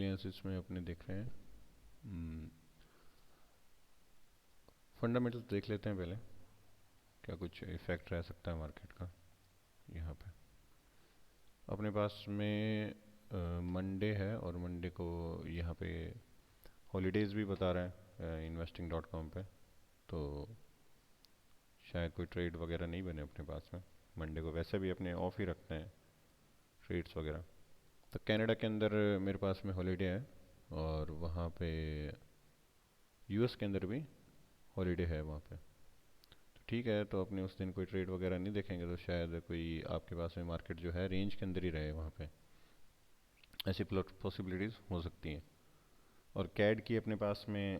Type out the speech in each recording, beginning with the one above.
Weekly analysis में अपने देख रहे हैं फंडामेंटल देख लेते हैं पहले, क्या कुछ इफेक्ट रह सकता है मार्केट का यहाँ पे। अपने पास में मंडे है और मंडे को यहाँ पे हॉलीडेज़ भी बता रहा है इन्वेस्टिंग डॉट कॉम पे, तो शायद कोई ट्रेड वगैरह नहीं बने अपने पास में। मंडे को वैसे भी अपने ऑफ ही रखते हैं ट्रेड्स वगैरह। तो कनाडा के अंदर मेरे पास में हॉलीडे है, और वहाँ पे यूएस के अंदर भी हॉलीडे है वहाँ पे। तो ठीक है, तो अपने उस दिन कोई ट्रेड वगैरह नहीं देखेंगे, तो शायद कोई आपके पास में मार्केट जो है रेंज के अंदर ही रहे वहाँ पे। ऐसी पॉसिबिलिटीज़ हो सकती हैं। और कैड की अपने पास में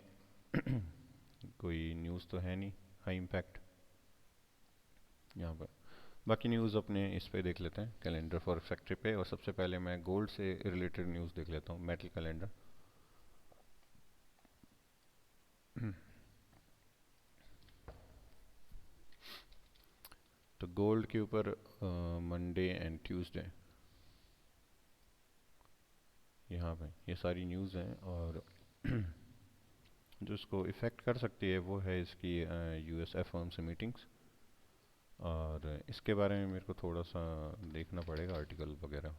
कोई न्यूज़ तो है नहीं हाई इम्पैक्ट यहाँ पर। बाकी न्यूज़ अपने इस पे देख लेते हैं, कैलेंडर फॉर फैक्ट्री पे। और सबसे पहले मैं गोल्ड से रिलेटेड न्यूज़ देख लेता हूँ, मेटल कैलेंडर। तो गोल्ड के ऊपर मंडे एंड ट्यूसडे यहाँ पे ये सारी न्यूज़ हैं, और जो इसको इफ़ेक्ट कर सकती है वो है इसकी यूएस एफओएमसी मीटिंग्स। और इसके बारे में मेरे को थोड़ा सा देखना पड़ेगा आर्टिकल वगैरह।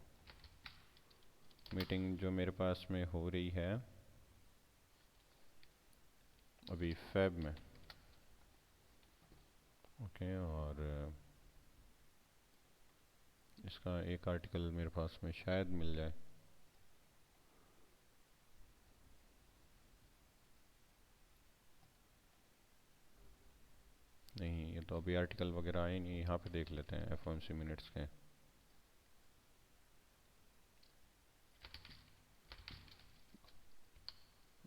मीटिंग जो मेरे पास में हो रही है अभी फेब में, ओके। और इसका एक आर्टिकल मेरे पास में शायद मिल जाए। नहीं, ये तो अभी आर्टिकल वगैरह आए नहीं। यहाँ पे देख लेते हैं एफओएमसी मिनट्स के।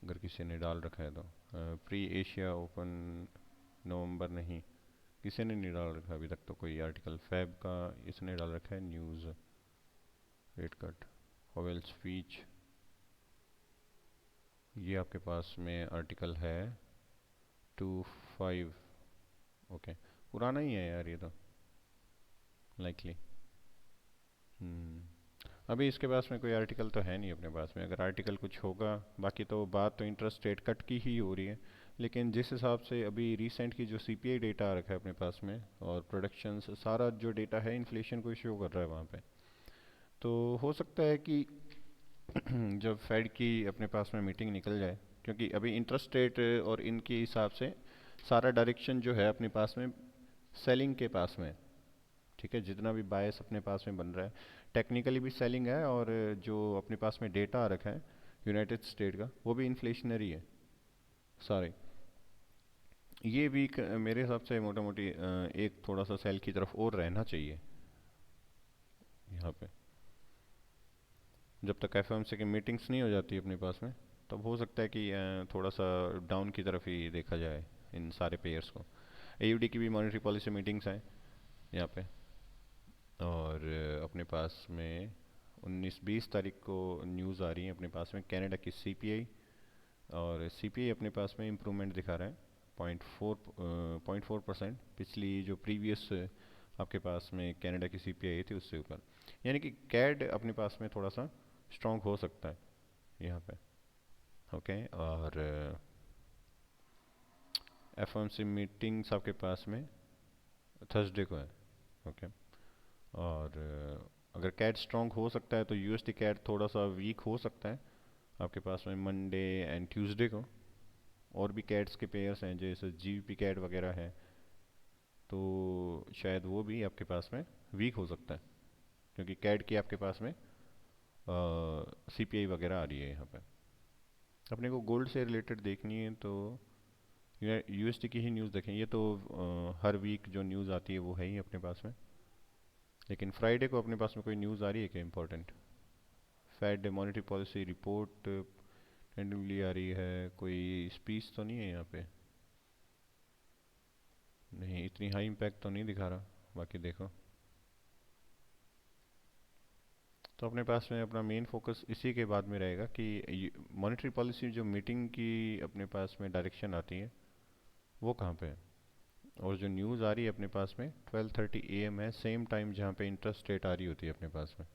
अगर किसी ने डाल रखा है तो प्री एशिया ओपन नवंबर, नहीं किसी ने नहीं डाल रखा अभी तक तो कोई आर्टिकल। फैब का इसने डाल रखा है news, rate cut, Pavel speech. ये आपके पास में आर्टिकल है 25, ओके। पुराना ही है यार ये तो, लाइकली। अभी इसके पास में कोई आर्टिकल तो है नहीं अपने पास में। अगर आर्टिकल कुछ होगा, बाकी तो बात तो इंटरेस्ट रेट कट की ही हो रही है। लेकिन जिस हिसाब से अभी रिसेंट की जो सीपीआई डेटा आ रखा है अपने पास में, और प्रोडक्शन सारा जो डेटा है इन्फ्लेशन को शो कर रहा है वहाँ पे, तो हो सकता है कि जब फेड की अपने पास में मीटिंग निकल जाए, क्योंकि अभी इंटरेस्ट रेट और इनके हिसाब से सारा डायरेक्शन जो है अपने पास में सेलिंग के पास में, ठीक है। जितना भी बायस अपने पास में बन रहा है टेक्निकली भी सेलिंग है, और जो अपने पास में डेटा आ रखा है यूनाइटेड स्टेट का वो भी इन्फ्लेशनरी है सारे। ये वीक मेरे हिसाब से मोटा मोटी एक थोड़ा सा सेल की तरफ और रहना चाहिए यहाँ पे। जब तक एफओएमसी की मीटिंग्स नहीं हो जाती अपने पास में, तब हो सकता है कि थोड़ा सा डाउन की तरफ ही देखा जाए इन सारे पेयर्स को। एयूडी की भी मॉनेटरी पॉलिसी मीटिंग्स हैं यहाँ पे। और अपने पास में 19-20 तारीख को न्यूज़ आ रही है अपने पास में कनाडा की सीपीआई। और सीपीआई अपने पास में इम्प्रूवमेंट दिखा रहा है 0.4%। पिछली जो प्रीवियस आपके पास में कनाडा की सीपीआई थी उससे ऊपर, यानी कि कैड अपने पास में थोड़ा सा स्ट्रॉन्ग हो सकता है यहाँ पे, ओके। और एफओएमसी मीटिंग्स आपके पास में थर्सडे को है, ओके। और अगर कैड स्ट्रॉन्ग हो सकता है तो यूएसडी कैड थोड़ा सा वीक हो सकता है आपके पास में मंडे एंड ट्यूसडे को। और भी कैड्स के पेयर्स हैं जैसे जीबीपी कैड वगैरह है, तो शायद वो भी आपके पास में वीक हो सकता है, क्योंकि कैड की आपके पास में सीपीआई वगैरह आ रही है यहाँ पे। अपने को गोल्ड से रिलेटेड देखनी है तो यूएसडी की ही न्यूज़ देखें। ये तो हर वीक जो न्यूज़ आती है वो है ही अपने पास में। लेकिन फ्राइडे को अपने पास में कोई न्यूज़ आ रही है क्या important? Fed monetary policy report टेंडमली आ रही है, कोई स्पीच तो नहीं है यहाँ पे? नहीं, इतनी हाई इम्पैक्ट तो नहीं दिखा रहा। बाकी देखो, तो अपने पास में अपना मेन फोकस इसी के बाद में रहेगा कि मॉनेटरी पॉलिसी जो मीटिंग की अपने पास में डायरेक्शन आती है वो कहाँ पे है। और जो न्यूज़ आ रही है अपने पास में 12:30 AM है, सेम टाइम जहाँ पे इंटरेस्ट रेट आ रही होती है अपने पास में।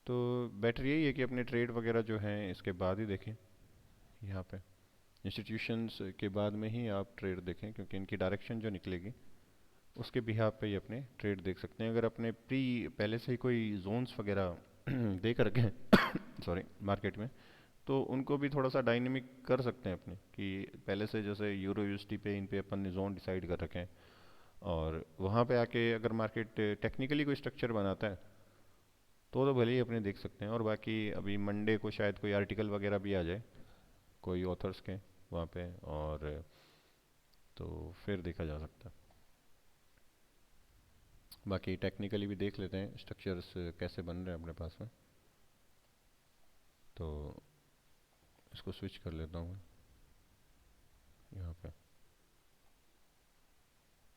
तो बेटर यही है कि अपने ट्रेड वगैरह जो हैं इसके बाद ही देखें। यहाँ पे इंस्टीट्यूशंस के बाद में ही आप ट्रेड देखें, क्योंकि इनकी डायरेक्शन जो निकलेगी उसके बिहाफ पे ही अपने ट्रेड देख सकते हैं। अगर अपने पहले से ही कोई जोन्स वगैरह देख रखे हैं सॉरी मार्केट में, तो उनको भी थोड़ा सा डायनेमिक कर सकते हैं अपने, कि पहले से जैसे यूरो यूएसडी पे इन पे अपन ने जोन डिसाइड कर रखे हैं, और वहाँ पे आके अगर मार्केट टेक्निकली कोई स्ट्रक्चर बनाता है तो भले ही अपने देख सकते हैं। और बाकी अभी मंडे को शायद कोई आर्टिकल वगैरह भी आ जाए कोई ऑथर्स के वहाँ पे, और तो फिर देखा जा सकता है। बाकी टेक्निकली भी देख लेते हैं स्ट्रक्चर्स कैसे बन रहे हैं अपने पास में। तो इसको स्विच कर लेता हूँ मैं। यहाँ पे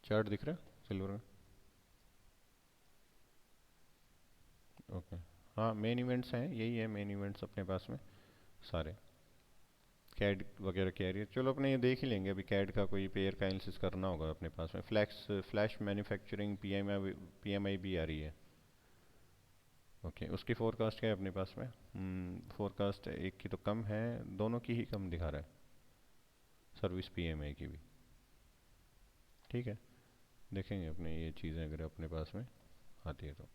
चार्ट दिख रहा है सिल्वर का? ओके। हाँ मेन इवेंट्स हैं, यही है मेन इवेंट्स अपने पास में सारे। कैड वगैरह कह रही है, चलो अपने ये देख ही लेंगे। अभी कैड का कोई पेयर का एनालिसिस करना होगा अपने पास में। फ्लैश मैन्युफैक्चरिंग पीएमआई भी आ रही है। ओके, उसकी फोरकास्ट क्या है अपने पास में? फोरकास्ट एक की तो कम है, दोनों की ही कम दिखा रहा है, सर्विस पीएमआई की भी। ठीक है, देखेंगे अपने ये चीज़ें अगर अपने पास में आती है तो।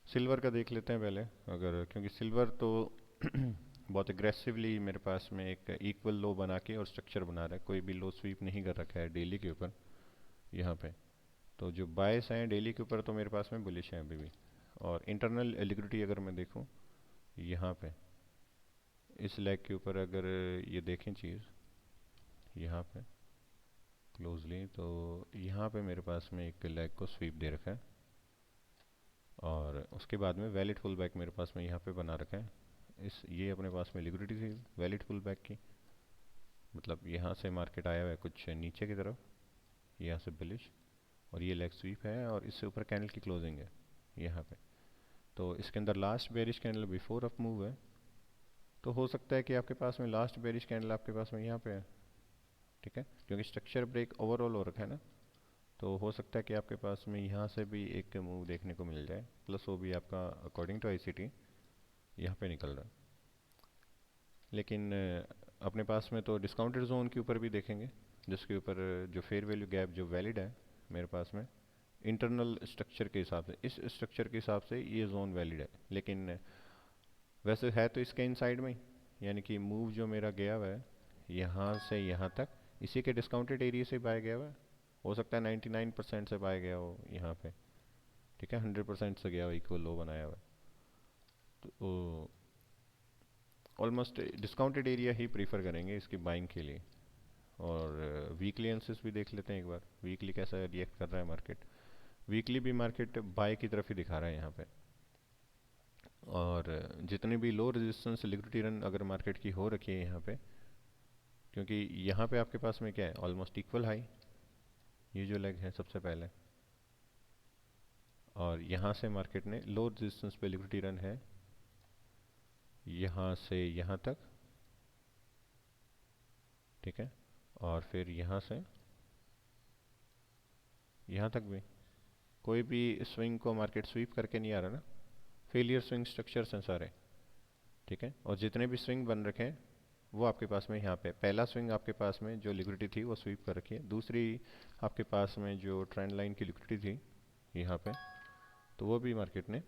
सिल्वर का देख लेते हैं पहले, अगर क्योंकि सिल्वर तो बहुत एग्रेसिवली मेरे पास में एक इक्वल लो बना के और स्ट्रक्चर बना रहा है, कोई भी लो स्वीप नहीं कर रखा है डेली के ऊपर यहाँ पे। तो जो बायस हैं डेली के ऊपर तो मेरे पास में बुलिश है अभी भी। और इंटरनल लिक्विडिटी अगर मैं देखूँ यहाँ पे इस लेग के ऊपर, अगर ये देखें चीज़ यहाँ पे क्लोजली, तो यहाँ पे मेरे पास में एक लेग को स्वीप दे रखा है, और उसके बाद में वैलिड फुल बैक मेरे पास में यहाँ पे बना रखा है। इस ये अपने पास में लिक्विडिटी थी वैलिड फुल बैक की, मतलब यहाँ से मार्केट आया हुआ है कुछ नीचे की तरफ, यहाँ से बुलिश, और ये लेग स्वीप है, और इससे ऊपर कैंडल की क्लोजिंग है यहाँ पे। तो इसके अंदर last bearish candle before up move है, तो हो सकता है कि आपके पास में लास्ट बेरिश कैंडल आपके पास में यहाँ पे है। ठीक है, क्योंकि स्ट्रक्चर ब्रेक ओवरऑल हो रखा है ना, तो हो सकता है कि आपके पास में यहाँ से भी एक मूव देखने को मिल जाए, प्लस वो भी आपका अकॉर्डिंग टू आईसीटी यहाँ पे निकल रहा है। लेकिन अपने पास में तो डिस्काउंटेड जोन के ऊपर भी देखेंगे, जिसके ऊपर जो फेयर वैल्यू गैप जो वैलिड है मेरे पास में इंटरनल स्ट्रक्चर के हिसाब से, इस स्ट्रक्चर के हिसाब से ये जोन वैलिड है। लेकिन वैसे है तो इसके इनसाइड में ही, यानी कि मूव जो मेरा गया हुआ है यहाँ से यहाँ तक इसी के डिस्काउंटेड एरिया से बाय गया हुआ है। हो सकता है 99% से बाय गया हो यहाँ पे। ठीक है, 100% से गया हो, इक्वल लो बनाया हुआ है, तो ऑलमोस्ट डिस्काउंटेड एरिया ही प्रीफर करेंगे इसकी बाइंग के लिए। और वीकली एनालिसिस भी देख लेते हैं एक बार, वीकली कैसा रिएक्ट कर रहा है मार्केट। वीकली भी मार्केट बाय की तरफ ही दिखा रहा है यहाँ पे, और जितने भी लो रेजिस्टेंस लिक्विडिटी रन अगर मार्केट की हो रखी है यहाँ पे, क्योंकि यहाँ पे आपके पास में क्या है, ऑलमोस्ट इक्वल हाई, ये जो लेग है सबसे पहले, और यहाँ से मार्केट ने लो रेजिस्टेंस पे लिक्विडिटी रन है यहाँ से यहाँ तक। ठीक है, और फिर यहाँ से यहाँ तक भी कोई भी स्विंग को मार्केट स्वीप करके नहीं आ रहा ना, फेलियर स्विंग स्ट्रक्चर्स हैं सारे। ठीक है, और जितने भी स्विंग बन रखे हैं वो आपके पास में यहाँ पे पहला स्विंग आपके पास में जो लिक्विडिटी थी वो स्वीप कर रखी है, दूसरी आपके पास में जो ट्रेंड लाइन की लिक्विडिटी थी यहाँ पे, तो वो भी मार्केट ने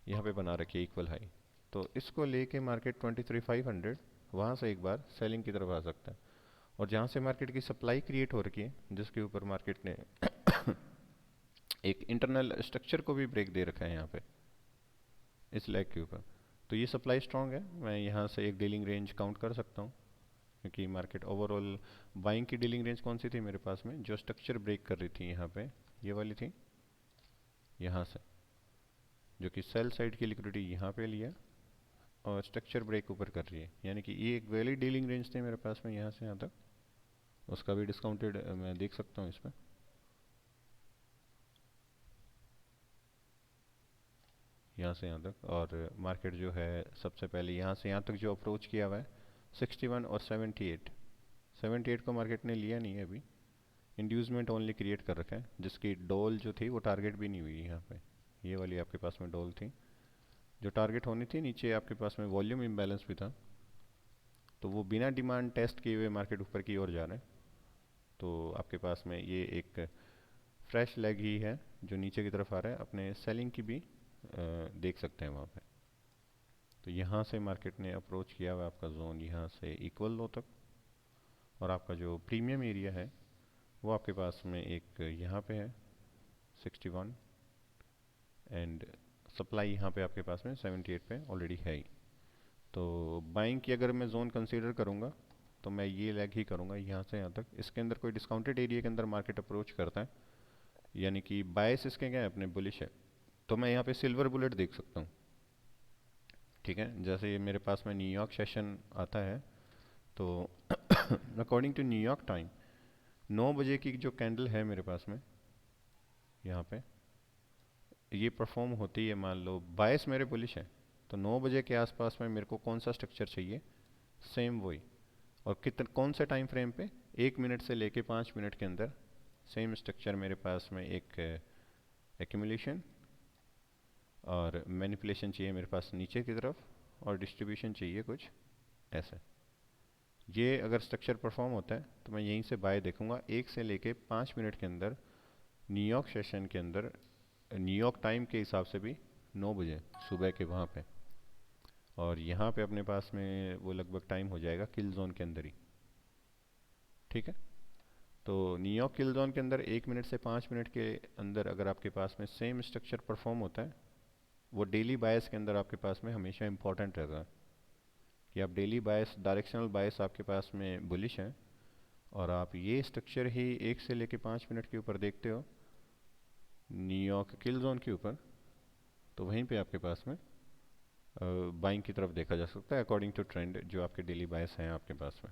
यहाँ पे बना रखी है इक्वल हाई। तो इसको लेके मार्केट 23,500 वहाँ से एक बार सेलिंग की तरफ आ सकता है। और जहाँ से मार्केट की सप्लाई क्रिएट हो रखी है, जिसके ऊपर मार्केट ने एक इंटरनल स्ट्रक्चर को भी ब्रेक दे रखा है यहाँ पे इस लेग के ऊपर, तो ये सप्लाई स्ट्रांग है। मैं यहाँ से एक डीलिंग रेंज काउंट कर सकता हूँ, क्योंकि मार्केट ओवरऑल बाइंग की डीलिंग रेंज कौन सी थी मेरे पास में, जो स्ट्रक्चर ब्रेक कर रही थी यहाँ पे, ये वाली थी, यहाँ से, जो कि सेल साइड की लिक्विडिटी यहाँ पे लिया और स्ट्रक्चर ब्रेक ऊपर कर रही है, यानी कि ये एक वैलिड डीलिंग रेंज थी मेरे पास में यहाँ से यहाँ तक। उसका भी डिस्काउंटेड मैं देख सकता हूँ इसमें, यहाँ से यहाँ तक। और मार्केट जो है सबसे पहले यहाँ से यहाँ तक जो अप्रोच किया हुआ है 61 और 78, 78 को मार्केट ने लिया नहीं है अभी, इंड्यूसमेंट ओनली क्रिएट कर रखा है, जिसकी डोल जो थी वो टारगेट भी नहीं हुई यहाँ पे, ये वाली आपके पास में डोल थी, जो टारगेट होनी थी, नीचे आपके पास में वॉल्यूम इम्बैलेंस भी था, तो वो बिना डिमांड टेस्ट किए हुए मार्केट ऊपर की ओर जा रहा है। तो आपके पास में ये एक फ्रेश लेग ही है जो नीचे की तरफ आ रहा है। अपने सेलिंग की भी देख सकते हैं वहाँ पे। तो यहाँ से मार्केट ने अप्रोच किया हुआ आपका जोन यहाँ से इक्वल लो तक, और आपका जो प्रीमियम एरिया है वो आपके पास में एक यहाँ पे है 61, एंड सप्लाई यहाँ पे आपके पास में 78 पे ऑलरेडी है ही। तो बाइंग की अगर मैं जोन कंसीडर करूँगा तो मैं ये लेग ही करूँगा यहाँ से यहाँ तक। इसके अंदर कोई डिस्काउंटेड एरिया के अंदर मार्केट अप्रोच करता है, यानी कि बायस इसके क्या है, अपने बुलिश है, तो मैं यहाँ पे सिल्वर बुलेट देख सकता हूँ। ठीक है, जैसे ये मेरे पास में न्यूयॉर्क सेशन आता है, तो अकॉर्डिंग टू न्यूयॉर्क टाइम 9 बजे की जो कैंडल है मेरे पास में यहाँ पे, ये परफॉर्म होती है, मान लो बायस मेरे बुलिश है, तो 9 बजे के आसपास में मेरे को कौन सा स्ट्रक्चर चाहिए, सेम वही। और कौन से टाइम फ्रेम पे, 1 मिनट से लेके 5 मिनट के अंदर सेम स्ट्रक्चर मेरे पास में एक एक्यूमुलेशन और मैनिपुलेशन चाहिए मेरे पास नीचे की तरफ, और डिस्ट्रीब्यूशन चाहिए कुछ ऐसे। ये अगर स्ट्रक्चर परफॉर्म होता है तो मैं यहीं से बाय देखूंगा 1 से लेके 5 मिनट के अंदर न्यूयॉर्क सेशन के अंदर, न्यूयॉर्क टाइम के हिसाब से भी 9 बजे सुबह के वहाँ पे। और यहाँ पे अपने पास में वो लगभग टाइम हो जाएगा किल जोन के अंदर ही। ठीक है, तो न्यूयॉर्क किल जोन के अंदर 1 मिनट से 5 मिनट के अंदर अगर आपके पास में सेम स्ट्रक्चर परफॉर्म होता है, वो डेली बायस के अंदर आपके पास में हमेशा इंपॉर्टेंट रहता है कि आप डेली बायस, डायरेक्शनल बायस आपके पास में बुलिश है, और आप ये स्ट्रक्चर ही 1 से लेके 5 मिनट के ऊपर देखते हो न्यूयॉर्क किल जोन के ऊपर, तो वहीं पे आपके पास में बाइंग की तरफ देखा जा सकता है अकॉर्डिंग टू ट्रेंड जो आपके डेली बायस हैं आपके पास में।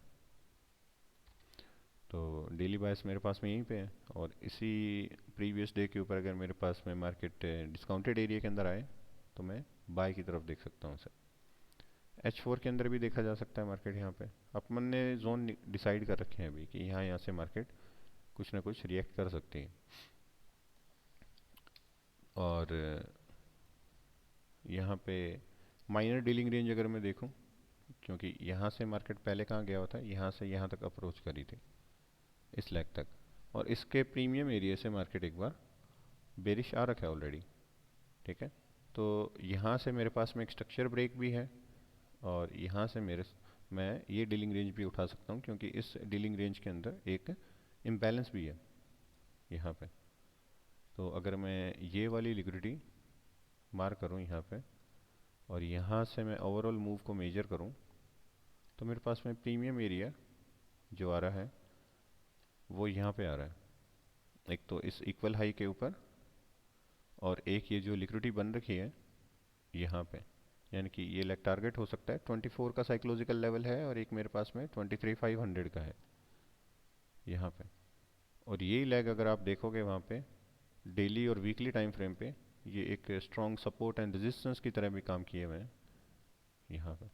तो डेली बायस मेरे पास में यहीं पे है, और इसी प्रीवियस डे के ऊपर अगर मेरे पास में मार्केट डिस्काउंटेड एरिया के अंदर आए तो मैं बाय की तरफ देख सकता हूँ उसे। H4 के अंदर भी देखा जा सकता है मार्केट। यहाँ पे अपन ने जोन डिसाइड कर रखे हैं अभी कि यहाँ से मार्केट कुछ ना कुछ रिएक्ट कर सकती है। और यहाँ पे माइनर डीलिंग रेंज अगर मैं देखूँ, क्योंकि यहाँ से मार्केट पहले कहाँ गया हुआ था, यहाँ से यहाँ तक अप्रोच करी थी इस लेग तक, और इसके प्रीमियम एरिया से मार्केट एक बार बेरिश आ रखा है ऑलरेडी। ठीक है, तो यहाँ से मेरे पास में एक स्ट्रक्चर ब्रेक भी है, और यहाँ से मैं ये डीलिंग रेंज भी उठा सकता हूँ, क्योंकि इस डीलिंग रेंज के अंदर एक इम्बैलेंस भी है यहाँ पे। तो अगर मैं ये वाली लिक्विडिटी मार्क करूँ यहाँ पे, और यहाँ से मैं ओवरऑल मूव को मेजर करूँ, तो मेरे पास में प्रीमियम एरिया जो आ रहा है वो यहाँ पे आ रहा है, एक तो इस इक्वल हाई के ऊपर, और एक ये जो लिक्विडिटी बन रखी है यहाँ पे, यानी कि ये लेग टारगेट हो सकता है 24 का साइकोलॉजिकल लेवल है, और एक मेरे पास में 23,500 का है यहाँ पे। और यही लेग अगर आप देखोगे वहाँ पे डेली और वीकली टाइम फ्रेम पे, ये एक स्ट्रॉन्ग सपोर्ट एंड रेजिस्टेंस की तरह भी काम किए हुए हैं यहाँ पे।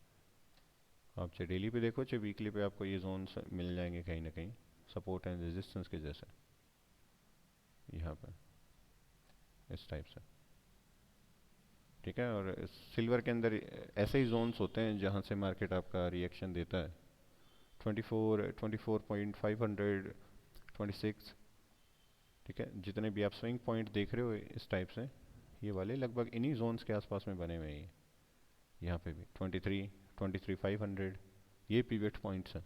आप चाहे डेली पे देखो चाहे वीकली पे, आपको ये जोन्स मिल जाएंगे कहीं ना कहीं सपोर्ट एंड रेजिस्टेंस के जैसे यहाँ पे इस टाइप से। ठीक है, और सिल्वर के अंदर ऐसे ही जोन्स होते हैं जहाँ से मार्केट आपका रिएक्शन देता है 24, 24.500, 26। ठीक है, जितने भी आप स्विंग पॉइंट देख रहे हो इस टाइप से, ये वाले लगभग इन्हीं जोन्स के आसपास में बने हुए हैं। यहाँ पे भी 23, 23,500 ये पिवट पॉइंट्स हैं।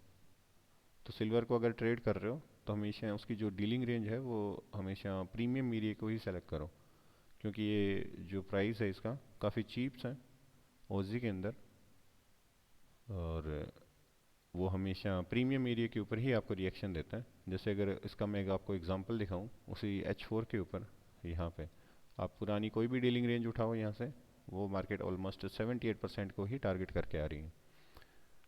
तो सिल्वर को अगर ट्रेड कर रहे हो तो हमेशा उसकी जो डीलिंग रेंज है वो हमेशा प्रीमियम एरिया को ही सेलेक्ट करो, क्योंकि ये जो प्राइस है इसका काफ़ी चीप्स है ओजी के अंदर, और वो हमेशा प्रीमियम एरिया के ऊपर ही आपको रिएक्शन देता है। जैसे अगर इसका मैं आपको एग्जांपल दिखाऊं उसी H4 के ऊपर, यहाँ पे आप पुरानी कोई भी डीलिंग रेंज उठाओ यहाँ से, वो मार्केट ऑलमोस्ट 78% को ही टारगेट करके आ रही है।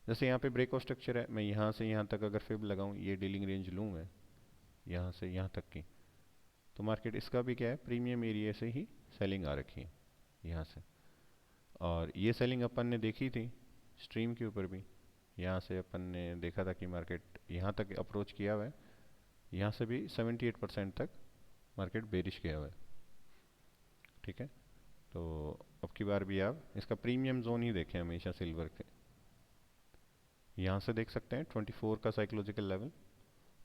जैसे यहाँ पे ब्रेक ऑफ स्ट्रक्चर है, मैं यहाँ से यहाँ तक अगर फिब लगाऊँ, ये डीलिंग रेंज लूँ मैं यहाँ से यहाँ तक की, तो मार्केट इसका भी क्या है, प्रीमियम एरिया से ही सेलिंग आ रखी है यहाँ से। और ये सेलिंग अपन ने देखी थी स्ट्रीम के ऊपर भी, यहाँ से अपन ने देखा था कि मार्केट यहाँ तक अप्रोच किया हुआ है, यहाँ से भी 78% तक मार्केट बेरिश किया हुआ है। ठीक है, तो अब की बार भी आप इसका प्रीमियम जोन ही देखें हमेशा सिल्वर के। यहाँ से देख सकते हैं 24 का साइकोलॉजिकल लेवल।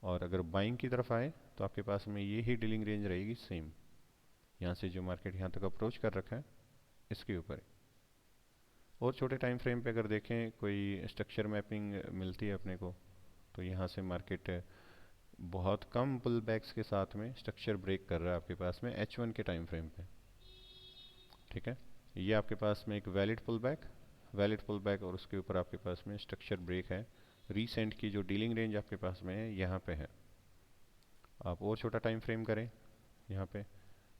और अगर बाइंग की तरफ आए तो आपके पास में ये ही डीलिंग रेंज रहेगी सेम, यहाँ से जो मार्केट यहाँ तक अप्रोच कर रखा है इसके ऊपर। और छोटे टाइम फ्रेम पे अगर देखें कोई स्ट्रक्चर मैपिंग मिलती है अपने को, तो यहाँ से मार्केट बहुत कम पुल बैक्स के साथ में स्ट्रक्चर ब्रेक कर रहा है आपके पास में H1 के टाइम फ्रेम पे। ठीक है, ये आपके पास में एक वैलिड पुल बैक और उसके ऊपर आपके पास में स्ट्रक्चर ब्रेक है। रीसेंट की जो डीलिंग रेंज आपके पास में है यहाँ पे है। आप और छोटा टाइम फ्रेम करें, यहाँ पे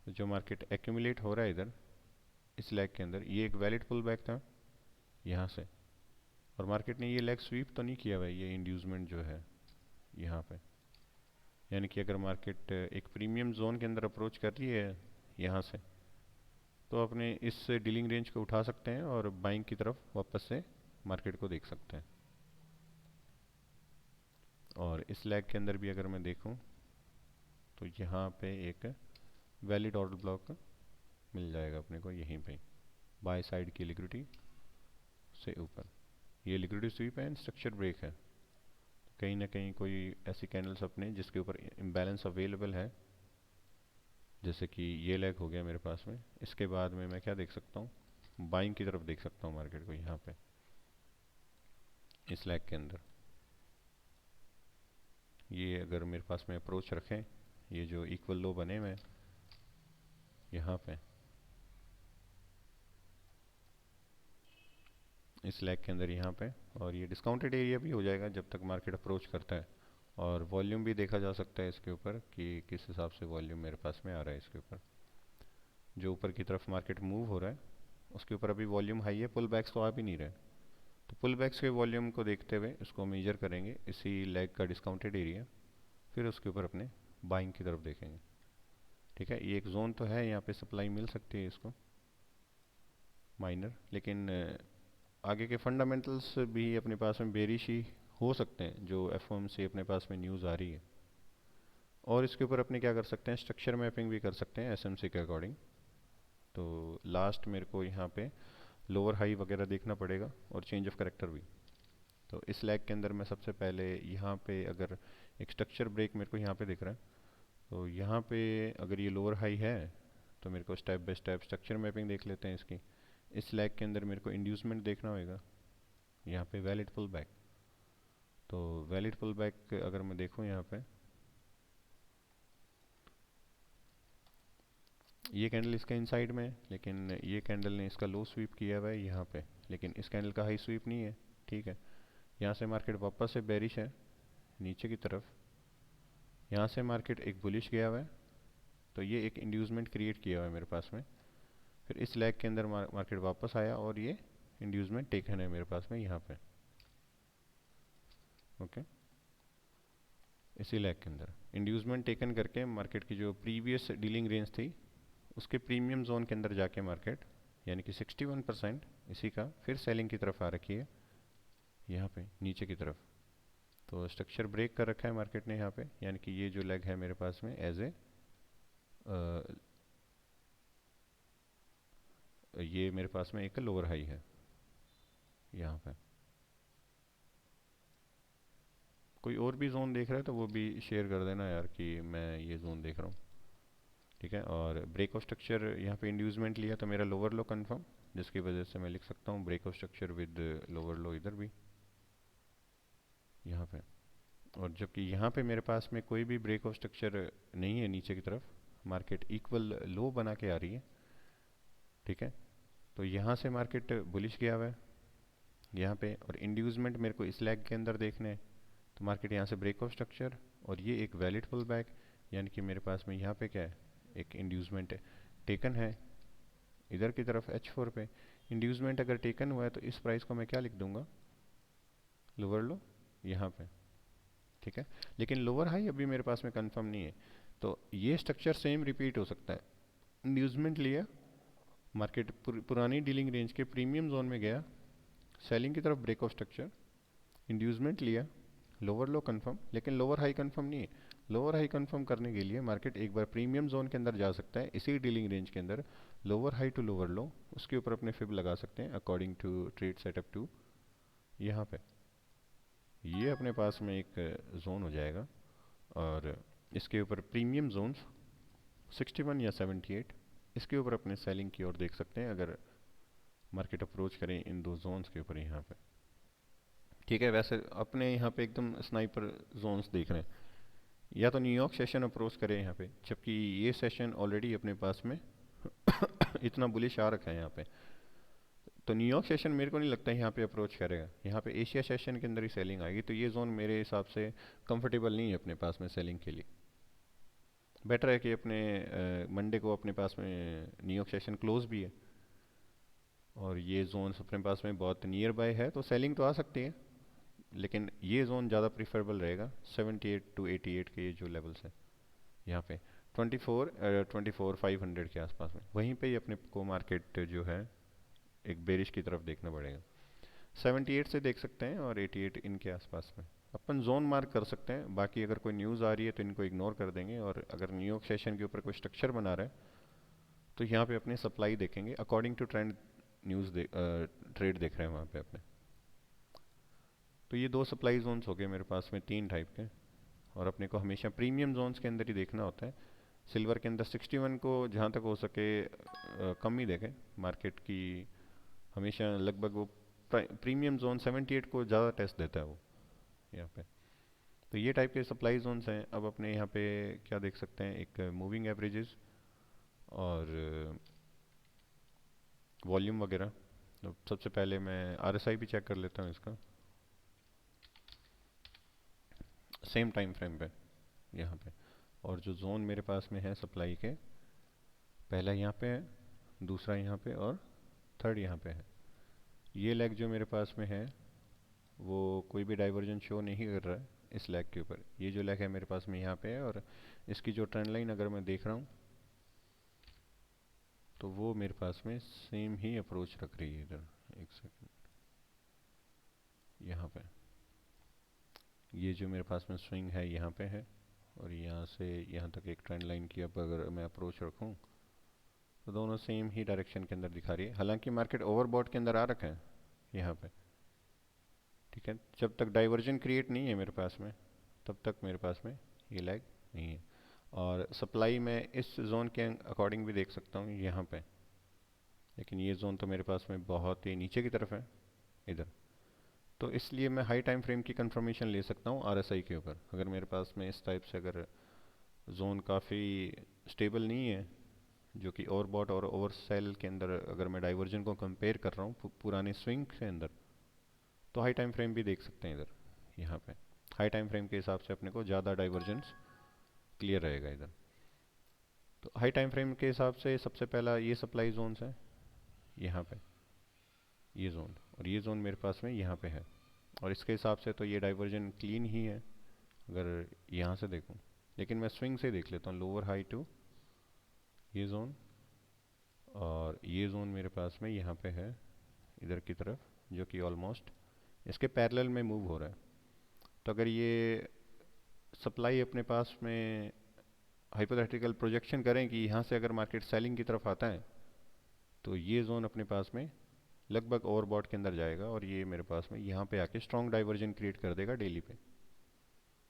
जो मार्केट एक्यूमुलेट हो रहा है इधर इस लेग के अंदर, ये एक वैलिड पुल बैक था यहाँ से, और मार्केट ने ये लेग स्वीप तो नहीं किया हुआ है, ये इंड्यूसमेंट जो है यहाँ पे। यानी कि अगर मार्केट एक प्रीमियम जोन के अंदर अप्रोच कर रही है यहाँ से, तो अपने इस डीलिंग रेंज को उठा सकते हैं और बाइंग की तरफ वापस से मार्केट को देख सकते हैं। और इस लेग के अंदर भी अगर मैं देखूं तो यहाँ पे एक वैलिड ऑर्डर ब्लॉक मिल जाएगा अपने को यहीं पे, बाय साइड की लिक्विडिटी से ऊपर। ये लिक्विडिटी स्वीप है एंड स्ट्रक्चर ब्रेक है। कहीं ना कहीं कोई ऐसी कैंडल्स अपने जिसके ऊपर इम्बैलेंस अवेलेबल है, जैसे कि ये लेग हो गया मेरे पास में, इसके बाद में मैं क्या देख सकता हूँ, बाइंग की तरफ देख सकता हूँ मार्केट को यहाँ पे इस लेग के अंदर। ये अगर मेरे पास में अप्रोच रखें, ये जो इक्वल लो बने हुए हैं यहाँ पे इस लेग के अंदर यहाँ पे, और ये डिस्काउंटेड एरिया भी हो जाएगा जब तक मार्केट अप्रोच करता है। और वॉल्यूम भी देखा जा सकता है इसके ऊपर कि किस हिसाब से वॉल्यूम मेरे पास में आ रहा है इसके ऊपर। जो ऊपर की तरफ मार्केट मूव हो रहा है उसके ऊपर अभी वॉल्यूम हाई है, पुल बैक्स तो आ भी नहीं रहे, तो पुल बैक्स के वॉल्यूम को देखते हुए इसको मेजर करेंगे इसी लेग का डिस्काउंटेड एरिया, फिर उसके ऊपर अपने बाइंग की तरफ देखेंगे। ठीक है, ये एक जोन तो है, यहाँ पे सप्लाई मिल सकती है इसको माइनर, लेकिन आगे के फंडामेंटल्स भी अपने पास में बेरिश ही हो सकते हैं जो FOMC अपने पास में न्यूज़ आ रही है। और इसके ऊपर अपने क्या कर सकते हैं, स्ट्रक्चर मैपिंग भी कर सकते हैं SMC के अकॉर्डिंग। तो लास्ट मेरे को यहाँ पे लोअर हाई वगैरह देखना पड़ेगा और चेंज ऑफ करेक्टर भी। तो इस लैग के अंदर मैं सबसे पहले यहाँ पे अगर एक स्ट्रक्चर ब्रेक मेरे को यहाँ पे दिख रहा है, तो यहाँ पे अगर ये लोअर हाई है तो मेरे को step by step structure mapping देख लेते हैं इसकी। इस लैग के अंदर मेरे को इंड्यूसमेंट देखना होगा, यहाँ पे वैलिड पुल बैक। तो वैलिड पुल बैक अगर मैं देखूँ यहाँ पे, ये कैंडल इसका इनसाइड में है, लेकिन ये कैंडल ने इसका लो स्वीप किया हुआ है यहाँ पे, लेकिन इस कैंडल का हाई स्वीप नहीं है। ठीक है, यहाँ से मार्केट वापस से बेरिश है नीचे की तरफ, यहाँ से मार्केट एक बुलिश गया हुआ है, तो ये एक इंड्यूसमेंट क्रिएट किया हुआ है मेरे पास में। फिर इस लैग के अंदर मार्केट वापस आया और ये इंड्यूसमेंट टेकन है मेरे पास में यहाँ पे। ओके, इसी लैग के अंदर इंड्यूसमेंट टेकन करके मार्केट की जो प्रीवियस डीलिंग रेंज थी उसके प्रीमियम जोन के अंदर जाके मार्केट, यानी कि 61% इसी का फिर सेलिंग की तरफ आ रखी है यहाँ पे नीचे की तरफ। तो स्ट्रक्चर ब्रेक कर रखा है मार्केट ने यहाँ पे, यानी कि ये जो लेग है मेरे पास में एज ए ये मेरे पास में एक लोअर हाई है यहाँ पे। कोई और भी जोन देख रहा है तो वो भी शेयर कर देना यार कि मैं ये जोन देख रहा हूँ। ठीक है, और ब्रेक ऑफ स्ट्रक्चर यहाँ पे इंड्यूसमेंट लिया तो मेरा लोअर लो कंफर्म, जिसकी वजह से मैं लिख सकता हूँ break of structure with lower low इधर भी यहाँ पे। और जबकि यहाँ पे मेरे पास में कोई भी ब्रेक ऑफ स्ट्रक्चर नहीं है नीचे की तरफ, मार्केट इक्वल लो बना के आ रही है। ठीक है, तो यहाँ से मार्केट बुलिश गया हुआ है यहाँ पे, और इंड्यूसमेंट मेरे को इस लैग के अंदर देखने हैं, तो मार्केट यहाँ से ब्रेक ऑफ स्ट्रक्चर और ये एक वैलिड पुल बैक, यानी कि मेरे पास में यहाँ पे क्या है, एक इंड्यूसमेंट टेकन है इधर की तरफ H4 पे। इंड्यूसमेंट अगर टेकन हुआ है तो इस प्राइस को मैं क्या लिख दूंगा, लोअर लो यहाँ पे। ठीक है, लेकिन लोअर हाई अभी मेरे पास में कंफर्म नहीं है, तो ये स्ट्रक्चर सेम रिपीट हो सकता है। इंड्यूसमेंट लिया, मार्केट पुरानी डीलिंग रेंज के प्रीमियम जोन में गया, सेलिंग की तरफ ब्रेक ऑफ स्ट्रक्चर, इंड्यूसमेंट लिया, लोअर लो कंफर्म, लेकिन लोअर हाई कंफर्म नहीं है। लोअर हाई कंफर्म करने के लिए मार्केट एक बार प्रीमियम जोन के अंदर जा सकता है इसी डीलिंग रेंज के अंदर, lower high to lower low, उसके ऊपर अपने फिब लगा सकते हैं according to trade setup two. यहाँ पे ये अपने पास में एक जोन हो जाएगा, और इसके ऊपर प्रीमियम जोन्स 61 या 78, इसके ऊपर अपने सेलिंग की ओर देख सकते हैं अगर मार्केट अप्रोच करें इन दो जोन्स के ऊपर यहाँ पे। ठीक है, वैसे अपने यहाँ पे एकदम स्नाइपर जोन्स देख रहे हैं, या तो न्यूयॉर्क सेशन अप्रोच करें यहाँ पे, जबकि ये सेशन ऑलरेडी अपने पास में इतना बुलिश आ रखा है यहाँ पे, तो न्यूयॉर्क सेशन मेरे को नहीं लगता यहाँ पे अप्रोच करेगा। यहाँ पे एशिया सेशन के अंदर ही सेलिंग आएगी, तो ये जोन मेरे हिसाब से कंफर्टेबल नहीं है अपने पास में सेलिंग के लिए। बेटर है कि अपने मंडे को अपने पास में न्यूयॉर्क सेशन क्लोज भी है, और ये जोन अपने पास में बहुत नियर बाय है, तो सेलिंग तो आ सकती है, लेकिन ये जोन ज़्यादा प्रीफरेबल रहेगा 78 टू 88 के ये जो लेवल्स हैं यहाँ पे, 24 500 के आसपास में, वहीं पे ही अपने को मार्केट जो है एक बेरिश की तरफ देखना पड़ेगा। 78 से देख सकते हैं और 88 इनके आसपास में अपन जोन मार्क कर सकते हैं। बाकी अगर कोई न्यूज़ आ रही है तो इनको इग्नोर कर देंगे, और अगर न्यूयॉर्क सेशन के ऊपर कोई स्ट्रक्चर बना रहा है तो यहाँ पे अपने सप्लाई देखेंगे according to trend, news trade देख रहे हैं वहाँ पे अपने। तो ये दो सप्लाई जोन्स हो गए मेरे पास में, तीन टाइप के, और अपने को हमेशा प्रीमियम जोन्स के अंदर ही देखना होता है। सिल्वर के अंदर 61 को जहाँ तक हो सके कम ही देखें मार्केट की, हमेशा लगभग वो प्रीमियम जोन 78 को ज़्यादा टेस्ट देता है वो यहाँ पे। तो ये टाइप के सप्लाई जोन्स हैं। अब अपने यहाँ पे क्या देख सकते हैं, एक मूविंग एवरेजेस और वॉल्यूम वगैरह। तो सबसे पहले मैं आरएसआई भी चेक कर लेता हूँ इसका, सेम टाइम फ्रेम पे यहाँ पे। और जो जोन मेरे पास में है सप्लाई के, पहला यहाँ पे है, दूसरा यहाँ पे, और थर्ड यहाँ पे है। ये लेग जो मेरे पास में है वो कोई भी डाइवर्जन शो नहीं कर रहा है इस लेग के ऊपर। ये जो लेग है मेरे पास में यहाँ पे है, और इसकी जो ट्रेंड लाइन अगर मैं देख रहा हूँ तो वो मेरे पास में सेम ही अप्रोच रख रही है इधर। एक सेकंड, यहाँ पे ये जो मेरे पास में स्विंग है यहाँ पे है, और यहाँ से यहाँ तक एक ट्रेंड लाइन की अब अगर मैं अप्रोच रखूँ तो दोनों सेम ही डायरेक्शन के अंदर दिखा रही है। हालांकि मार्केट ओवरबॉट के अंदर आ रखा है यहाँ पे, ठीक है। जब तक डाइवर्जन क्रिएट नहीं है मेरे पास में तब तक मेरे पास में ये लैग नहीं है। और सप्लाई मैं इस जोन के अकॉर्डिंग भी देख सकता हूँ यहाँ पे, लेकिन ये जोन तो मेरे पास में बहुत ही नीचे की तरफ है इधर, तो इसलिए मैं हाई टाइम फ्रेम की कंफर्मेशन ले सकता हूँ आरएसआई के ऊपर। अगर मेरे पास में इस टाइप से अगर जोन काफ़ी स्टेबल नहीं है, जो कि ओवरबॉट और ओवर सेल के अंदर अगर मैं डाइवर्जन को कंपेयर कर रहा हूँ पुराने स्विंग के अंदर, तो हाई टाइम फ्रेम भी देख सकते हैं इधर। यहाँ पे हाई टाइम फ्रेम के हिसाब से अपने को ज़्यादा डाइवर्जेंस क्लियर रहेगा इधर। तो हाई टाइम फ्रेम के हिसाब से सबसे पहला ये सप्लाई जोन्स है यहाँ पे, ये जोन, और ये जोन मेरे पास में यहाँ पे है, और इसके हिसाब से तो ये डाइवर्जन क्लीन ही है अगर यहाँ से देखूँ। लेकिन मैं स्विंग से देख लेता हूँ, लोअर हाई टू ये जोन, और ये जोन मेरे पास में यहाँ पे है इधर की तरफ, जो कि ऑलमोस्ट इसके पैरेलल में मूव हो रहा है। तो अगर ये सप्लाई अपने पास में हाइपोथेटिकल प्रोजेक्शन करें कि यहाँ से अगर मार्केट सेलिंग की तरफ आता है तो ये जोन अपने पास में लगभग ओवरबॉट के अंदर जाएगा, और ये मेरे पास में यहाँ पे आके स्ट्रॉन्ग डाइवर्जन क्रिएट कर देगा डेली पे,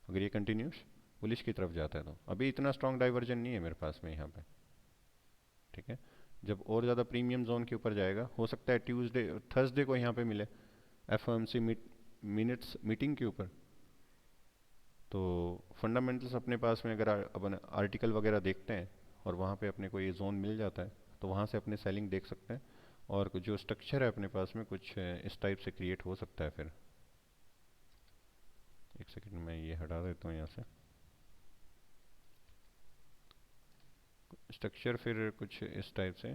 अगर ये कंटिन्यूस बुलिश की तरफ जाता है तो। अभी इतना स्ट्रॉन्ग डाइवर्जन नहीं है मेरे पास में यहाँ पे, ठीक है। जब और ज़्यादा प्रीमियम जोन के ऊपर जाएगा, हो सकता है ट्यूसडे थर्सडे को यहाँ पे मिले एफओएमसी मिनट्स मीटिंग के ऊपर, तो फंडामेंटल्स अपने पास में अगर अपन आर्टिकल वगैरह देखते हैं और वहाँ पे अपने को ये जोन मिल जाता है तो वहाँ से अपने सेलिंग देख सकते हैं, और जो स्ट्रक्चर है अपने पास में कुछ इस टाइप से क्रिएट हो सकता है। फिर एक सेकंड मैं ये हटा देता हूँ यहाँ से, स्ट्रक्चर फिर कुछ इस टाइप से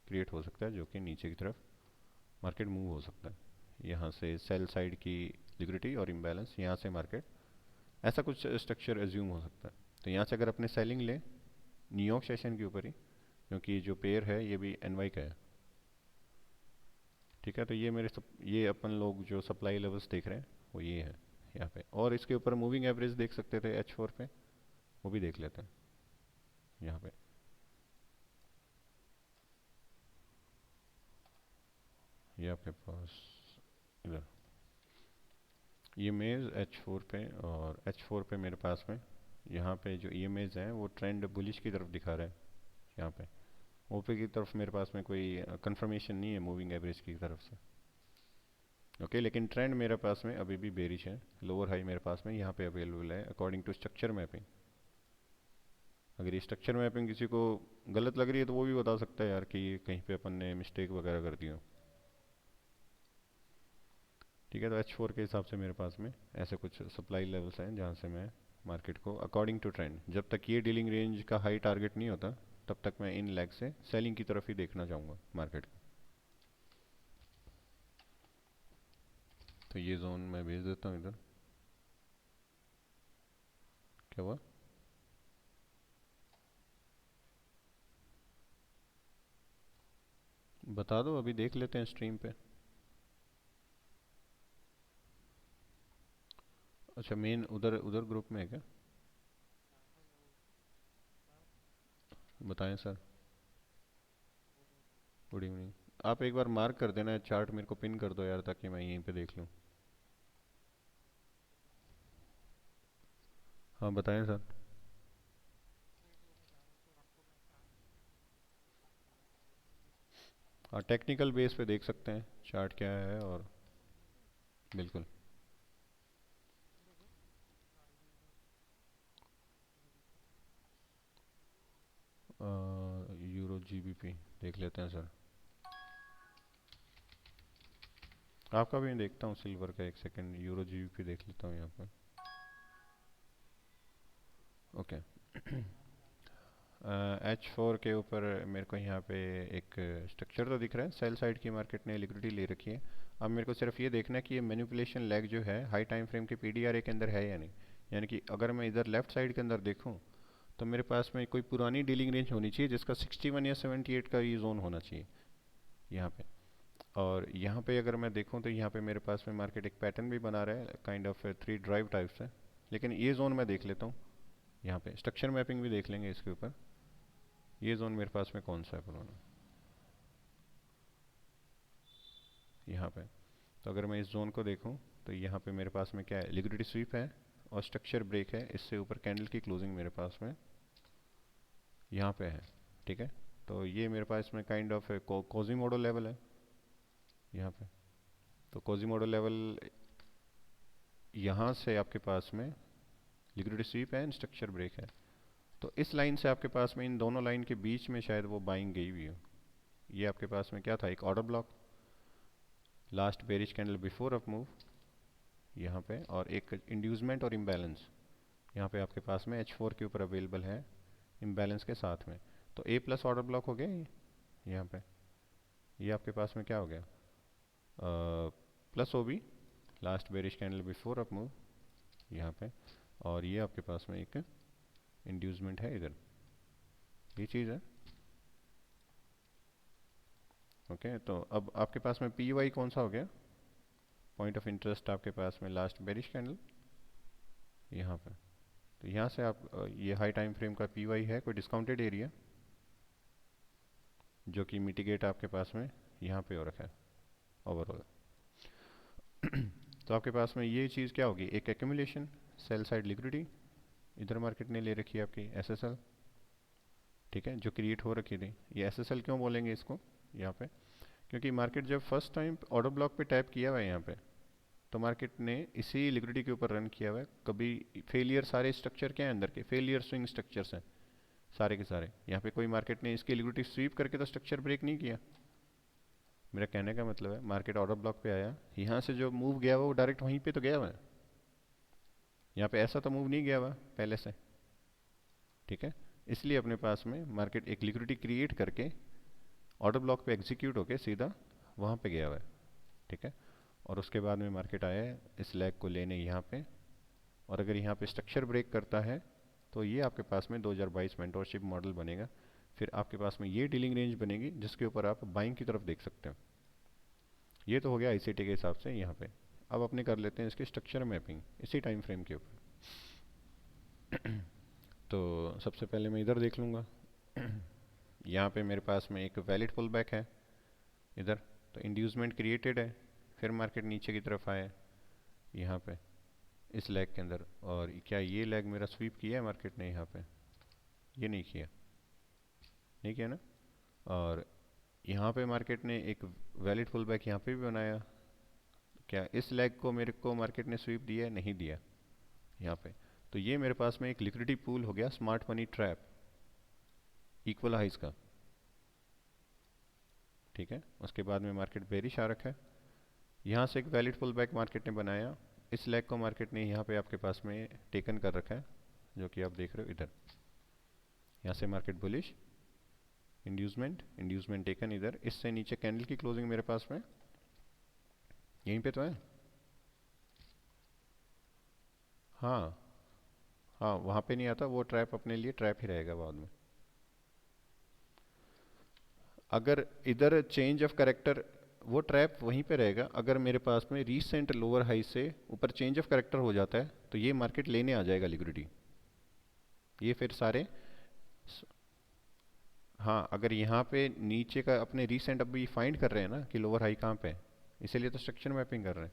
क्रिएट हो सकता है जो कि नीचे की तरफ मार्केट मूव हो सकता है। यहाँ से सेल साइड की लिक्विडिटी और इम्बैलेंस, यहाँ से मार्केट, ऐसा कुछ स्ट्रक्चर एज्यूम हो सकता है। तो यहाँ से अगर अपने सेलिंग लें न्यूयॉर्क सेशन के ऊपर ही, क्योंकि जो पेयर है ये भी एनवाई का है, ठीक है। तो ये ये अपन लोग जो सप्लाई लेवल्स देख रहे हैं वो ये है यहाँ पे, और इसके ऊपर मूविंग एवरेज देख सकते थे H4 पे, वो भी देख लेते हैं यहाँ पे। ये आपके पास इधर ई एम एज H4 पे, और H4 पे मेरे पास में यहाँ पे जो ई एम एज हैं वो ट्रेंड बुलिश की तरफ दिखा रहा है यहाँ पे। ओपे की तरफ मेरे पास में कोई कंफर्मेशन नहीं है मूविंग एवरेज की तरफ से। ओके, लेकिन ट्रेंड मेरे पास में अभी भी बेरिश है। लोअर हाई मेरे पास में यहाँ पे अवेलेबल है अकॉर्डिंग टू स्ट्रक्चर मैपिंग। अगर ये स्ट्रक्चर मैपिंग किसी को गलत लग रही है तो वो भी बता सकता है यार कि ये कहीं पे अपन ने मिस्टेक वगैरह कर दी हो। ठीक है, तो H4 के हिसाब से मेरे पास में ऐसे कुछ सप्लाई लेवल्स हैं जहाँ से मैं मार्केट को अकॉर्डिंग टू ट्रेंड, जब तक ये डीलिंग रेंज का हाई टारगेट नहीं होता तब तक मैं इन लेग से सेलिंग की तरफ ही देखना चाहूँगा मार्केट को। तो ये जोन मैं भेज देता हूँ इधर। क्या हुआ? बता दो, अभी देख लेते हैं स्ट्रीम पे। अच्छा, मेन उधर उधर ग्रुप में है क्या? बताएं सर। Good evening. आप एक बार मार्क कर देना, चार्ट मेरे को पिन कर दो यार ताकि मैं यहीं पे देख लूँ। हाँ बताएं सर। हाँ, टेक्निकल बेस पे देख सकते हैं चार्ट क्या है। और बिल्कुल। यूरो जीबीपी देख लेते हैं सर। आपका भी मैं देखता हूँ सिल्वर का, एक सेकंड यूरो जीबीपी देख लेता हूँ यहाँ पे। ओके। H4 के ऊपर मेरे को यहाँ पे एक स्ट्रक्चर तो दिख रहा है, सेल साइड की मार्केट ने लिक्विडिटी ले रखी है। अब मेरे को सिर्फ ये देखना है कि ये मैनिपुलेशन लेग जो है हाई टाइम फ्रेम के पीडीआरए के अंदर है या नहीं। यानी कि अगर मैं इधर लेफ्ट साइड के अंदर देखूँ तो मेरे पास में कोई पुरानी डीलिंग रेंज होनी चाहिए जिसका 61 या 78 का ये जोन होना चाहिए यहाँ पे। और यहाँ पे अगर मैं देखूँ तो यहाँ पे मेरे पास में मार्केट एक पैटर्न भी बना रहा है kind of three drive type से। लेकिन ये जोन मैं देख लेता हूँ, यहाँ पे स्ट्रक्चर मैपिंग भी देख लेंगे इसके ऊपर। ये जोन मेरे पास में कौन सा है पुराना, यहाँ पे। तो अगर मैं इस जोन को देखूँ तो यहाँ पे मेरे पास में क्या है, लिक्विडिटी स्वीप है और स्ट्रक्चर ब्रेक है। इससे ऊपर कैंडल की क्लोजिंग मेरे पास में यहाँ पे है। ठीक है, तो ये मेरे पास में काइंड ऑफ कोजीमोडो लेवल है यहाँ पे। तो कोजीमोडो लेवल यहाँ से आपके पास में लिक्विडिटी स्वीप है एंड स्ट्रक्चर ब्रेक है। तो इस लाइन से आपके पास में इन दोनों लाइन के बीच में शायद वो बाइंग गई हुई हो। ये आपके पास में क्या था, एक order block, last bearish candle before up move यहाँ पे, और एक इंड्यूसमेंट और इम्बैलेंस यहाँ पे आपके पास में H4 के ऊपर अवेलेबल है इम्बैलेंस के साथ में। तो ए प्लस ऑर्डर ब्लॉक हो गया ये यहाँ पे। ये आपके पास में क्या हो गया, plus O B, last bearish candle before up move यहाँ पे। और ये आपके पास में एक इंड्यूसमेंट है इधर, ये चीज़ है। ओके, तो अब आपके पास में पी वाई कौन सा हो गया, पॉइंट ऑफ इंटरेस्ट आपके पास में लास्ट बेरिश कैंडल यहाँ पे। तो यहाँ से आप ये हाई टाइम फ्रेम का पी वाई है कोई डिस्काउंटेड एरिया जो कि मिटिगेट आपके पास में यहाँ पे हो रखा है ओवरऑल। तो आपके पास में ये चीज़ क्या होगी, एक एक्यूमुलेशन सेल साइड लिक्विडिटी इधर मार्केट ने ले रखी है आपकी एसएसएल। ठीक है, जो क्रिएट हो रखी थी। ये एसएसएल क्यों बोलेंगे इसको यहाँ पे, क्योंकि मार्केट जब फर्स्ट टाइम ऑर्डर ब्लॉक पे टैप किया हुआ है यहाँ पे तो मार्केट ने इसी लिक्विडिटी के ऊपर रन किया हुआ है। कभी फेलियर, सारे स्ट्रक्चर क्या है अंदर के, फेलियर स्विंग स्ट्रक्चर्स हैं सारे के सारे। यहाँ पे कोई मार्केट ने इसकी लिक्विडिटी स्वीप करके तो स्ट्रक्चर ब्रेक नहीं किया। मेरा कहने का मतलब है मार्केट ऑर्डर ब्लॉक पे आया, यहाँ से जो मूव गया हुआ वो डायरेक्ट वहीं पे तो गया हुआ है, यहाँ पे ऐसा तो मूव नहीं गया हुआ पहले से। ठीक है, इसलिए अपने पास में मार्केट एक लिक्विडिटी क्रिएट करके ऑर्डर ब्लॉक पे एग्जीक्यूट होके सीधा वहाँ पे गया हुआ है। ठीक है, और उसके बाद में मार्केट आया है इस लेग को लेने यहाँ पे। और अगर यहाँ पे स्ट्रक्चर ब्रेक करता है तो ये आपके पास में 2022 मेंटोरशिप मॉडल बनेगा। फिर आपके पास में ये डीलिंग रेंज बनेगी जिसके ऊपर आप बाइंग की तरफ देख सकते हो। ये तो हो गया आईसीटी के हिसाब से यहाँ पे। अब अपने कर लेते हैं इसकी स्ट्रक्चर मैपिंग इसी टाइम फ्रेम के ऊपर। तो सबसे पहले मैं इधर देख लूँगा। यहाँ पे मेरे पास में एक वैलिड पुल बैक है इधर। तो इंड्यूसमेंट क्रिएटेड है, फिर मार्केट नीचे की तरफ आया यहाँ पे इस लेग के अंदर। और क्या ये लेग मेरा स्वीप किया है मार्केट ने यहाँ पे? ये नहीं किया, नहीं किया ना। और यहाँ पे मार्केट ने एक वैलिड पुल बैक यहाँ पे भी बनाया। क्या इस लेग को मेरे को मार्केट ने स्वीप दिया? नहीं दिया यहाँ पे। तो ये मेरे पास में एक लिक्विडिटी पूल हो गया, smart money trap, equal highs का। ठीक है, उसके बाद में मार्केट बेरिश आ रखा है। यहाँ से एक वैलिड पुल बैक मार्केट ने बनाया, इस लेग को मार्केट ने यहाँ पे आपके पास में टेकन कर रखा है, जो कि आप देख रहे हो इधर। यहाँ से market bullish, inducement, inducement taken इधर। इससे नीचे कैंडल की क्लोजिंग मेरे पास में यहीं पे तो है। हाँ हाँ, वहाँ पे नहीं आता, वो ट्रैप अपने लिए ट्रैप ही रहेगा बाद में। अगर इधर चेंज ऑफ करेक्टर, वो ट्रैप वहीं पे रहेगा। अगर मेरे पास में रीसेंट लोअर हाई से ऊपर चेंज ऑफ करेक्टर हो जाता है तो ये मार्केट लेने आ जाएगा लिक्विडिटी। ये फिर सारे, हाँ, अगर यहाँ पे नीचे का अपने रीसेंट अभी फाइंड कर रहे हैं ना कि लोअर हाई कहाँ पे है, इसीलिए तो स्ट्रक्चर मैपिंग कर रहे हैं।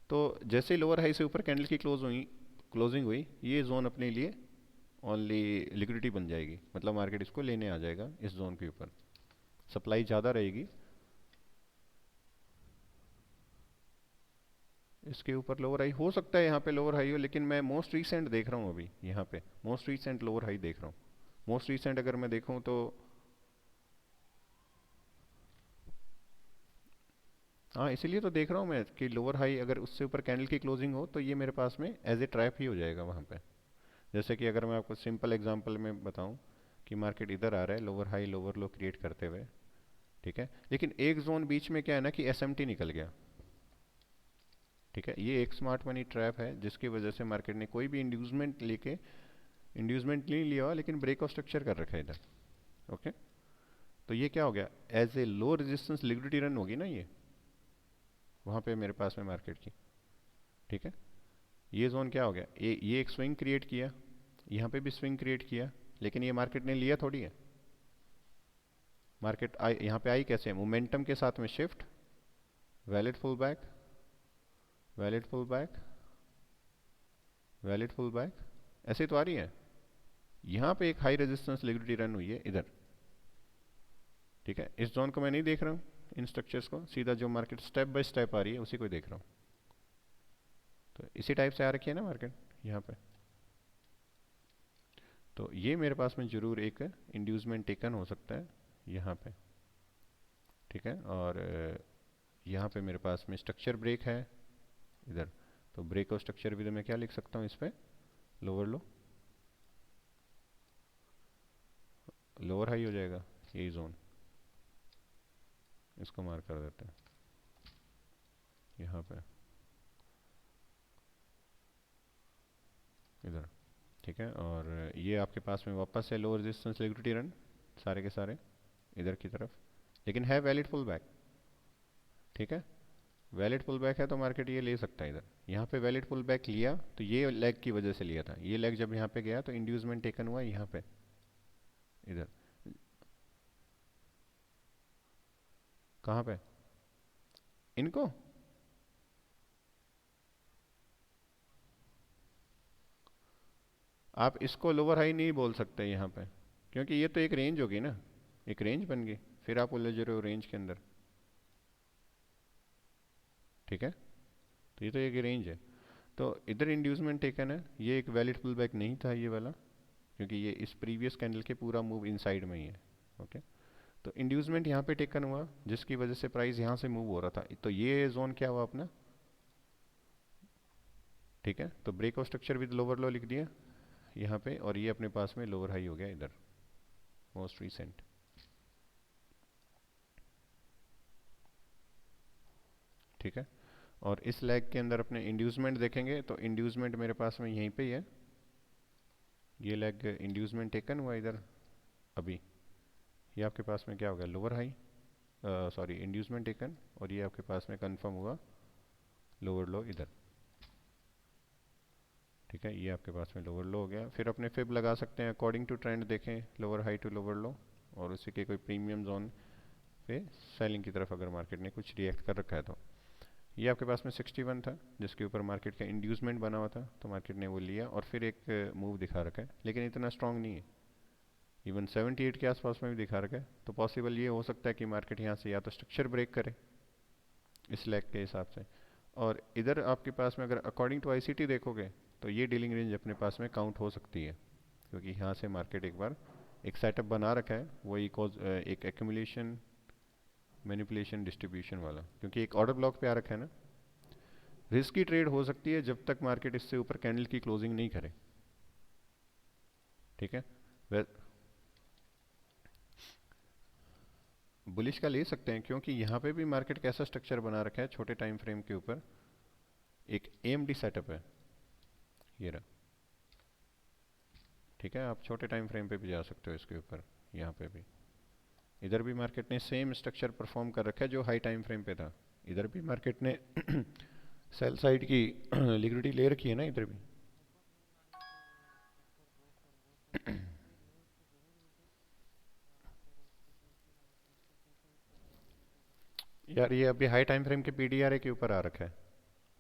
तो जैसे ही लोअर हाई से ऊपर कैंडल की क्लोजिंग हुई, ये जोन अपने लिए ओनली लिक्विडिटी बन जाएगी, मतलब मार्केट इसको लेने आ जाएगा इस जोन के ऊपर। सप्लाई ज़्यादा रहेगी, इसके ऊपर लोअर हाई हो सकता है, यहाँ पे लोअर हाई हो, लेकिन मैं मोस्ट रीसेंट देख रहा हूँ अभी यहाँ पे, मोस्ट रीसेंट लोअर हाई देख रहा हूँ। मोस्ट रीसेंट अगर मैं देखूँ तो हाँ, इसीलिए तो देख रहा हूँ मैं कि लोअर हाई अगर उससे ऊपर कैंडल की क्लोजिंग हो तो ये मेरे पास में एज ए ट्रैप ही हो जाएगा वहाँ पे। जैसे कि अगर मैं आपको सिंपल एग्जांपल में बताऊँ कि मार्केट इधर आ रहा है लोअर हाई लोअर लो क्रिएट करते हुए, ठीक है, लेकिन एक जोन बीच में क्या है ना कि एसएमटी निकल गया। ठीक है, ये एक स्मार्ट मनी ट्रैप है जिसकी वजह से मार्केट ने कोई भी इंड्यूसमेंट नहीं लिया लेकिन ब्रेक ऑफ स्ट्रक्चर कर रखा है इधर। ओके, तो ये क्या हो गया, as a low resistance liquidity run होगी ना ये वहाँ पे मेरे पास में मार्केट की। ठीक है, ये जोन क्या हो गया, ये एक स्विंग क्रिएट किया, यहाँ पे भी स्विंग क्रिएट किया, लेकिन ये मार्केट ने लिया थोड़ी है। मार्केट आई यहाँ पे आई कैसे, मोमेंटम के साथ में shift, valid pull back, valid pull back, valid pull back, ऐसे तो आ रही है। यहाँ पे एक हाई रेजिस्टेंस लिक्विडिटी रन हुई है इधर। ठीक है, इस जोन को मैं नहीं देख रहा हूँ, इन स्ट्रक्चर्स को, सीधा जो मार्केट स्टेप बाय स्टेप आ रही है उसी को देख रहा हूँ। तो इसी टाइप से आ रखी है ना मार्केट यहाँ पे। तो ये मेरे पास में जरूर एक इंड्यूसमेंट टेकन हो सकता है यहाँ पे। ठीक है, और यहाँ पे मेरे पास में स्ट्रक्चर ब्रेक है इधर। तो ब्रेक और स्ट्रक्चर भी तो मैं क्या लिख सकता हूँ इस पे, लोअर लो, लोअर हाई हो जाएगा यही जोन। इसको मार्क कर देते हैं यहाँ पे इधर। ठीक है, और ये आपके पास में वापस है लो रेजिस्टेंस लिक्विडिटी रन सारे के सारे इधर की तरफ, लेकिन है वैलिड पुल बैक। ठीक है, वैलिड पुल बैक है तो मार्केट ये ले सकता है इधर। यहाँ पे वैलिड पुल बैक लिया तो ये लेग की वजह से लिया था, ये लेग जब यहाँ पे गया तो इंड्यूसमेंट टेकन हुआ यहाँ पे इधर। कहाँ पे इनको, आप इसको लोअर हाई नहीं बोल सकते यहाँ पे, क्योंकि ये तो एक रेंज होगी ना, एक रेंज बन गई, फिर आप उलझ रहे हो रेंज के अंदर। ठीक है, तो ये तो एक रेंज है। तो इधर इंड्यूसमेंट टेकन है, ये एक वैलिड पुल बैक नहीं था ये वाला, क्योंकि ये इस प्रीवियस कैंडल के पूरा मूव इनसाइड में ही है। ओके, तो इंड्यूसमेंट यहाँ पे टेकन हुआ जिसकी वजह से प्राइस यहाँ से मूव हो रहा था, तो ये जोन क्या हुआ अपना। ठीक है, तो break of structure with lower low लिख दिया यहाँ पे, और ये अपने पास में लोअर हाई हो गया इधर मोस्ट रिसेंट। ठीक है, और इस लैग के अंदर अपने इंड्यूसमेंट देखेंगे तो इंड्यूसमेंट मेरे पास में यहीं पे ही है। ये लैग इंड्यूसमेंट टेकन हुआ इधर अभी, ये आपके पास में क्या हो गया, lower high, sorry inducement taken, और ये आपके पास में कंफर्म हुआ लोअर लो इधर। ठीक है, ये आपके पास में लोअर लो हो गया। फिर अपने फिब लगा सकते हैं अकॉर्डिंग टू ट्रेंड, देखें lower high to lower low, और उसी के कोई प्रीमियम जोन पे सेलिंग की तरफ अगर मार्केट ने कुछ रिएक्ट कर रखा है तो। ये आपके पास में 61 था जिसके ऊपर मार्केट का इंड्यूसमेंट बना हुआ था, तो मार्केट ने वो लिया और फिर एक मूव दिखा रखा है, लेकिन इतना स्ट्रांग नहीं है। इवन 78 के आसपास में भी दिखा रखा है, तो पॉसिबल ये हो सकता है कि मार्केट यहाँ से या तो स्ट्रक्चर ब्रेक करे इस लेग के हिसाब से। और इधर आपके पास में अगर अकॉर्डिंग टू आईसीटी देखोगे तो ये डीलिंग रेंज अपने पास में काउंट हो सकती है, क्योंकि यहाँ से मार्केट एक बार एक सेटअप बना रखा है, वो एक एक्यूमुलेशन मैनिपुलेशन डिस्ट्रीब्यूशन वाला, क्योंकि एक ऑर्डर ब्लॉक पे आ रखा है ना। रिस्की ट्रेड हो सकती है जब तक मार्केट इससे ऊपर कैंडल की क्लोजिंग नहीं करे, ठीक है। बुलिश का ले सकते हैं, क्योंकि यहाँ पे भी मार्केट कैसा स्ट्रक्चर बना रखा है छोटे टाइम फ्रेम के ऊपर, एक एएमडी सेटअप है ये रहा, ठीक है। आप छोटे टाइम फ्रेम पे भी जा सकते हो इसके ऊपर, यहाँ पे भी। इधर भी मार्केट ने सेम स्ट्रक्चर परफॉर्म कर रखा है जो हाई टाइम फ्रेम पे था। इधर भी मार्केट ने सेल साइड की लिक्विडिटी ले रखी है ना इधर भी। यार ये अभी हाई टाइम फ्रेम के पीडीआरए के ऊपर आ रखा है,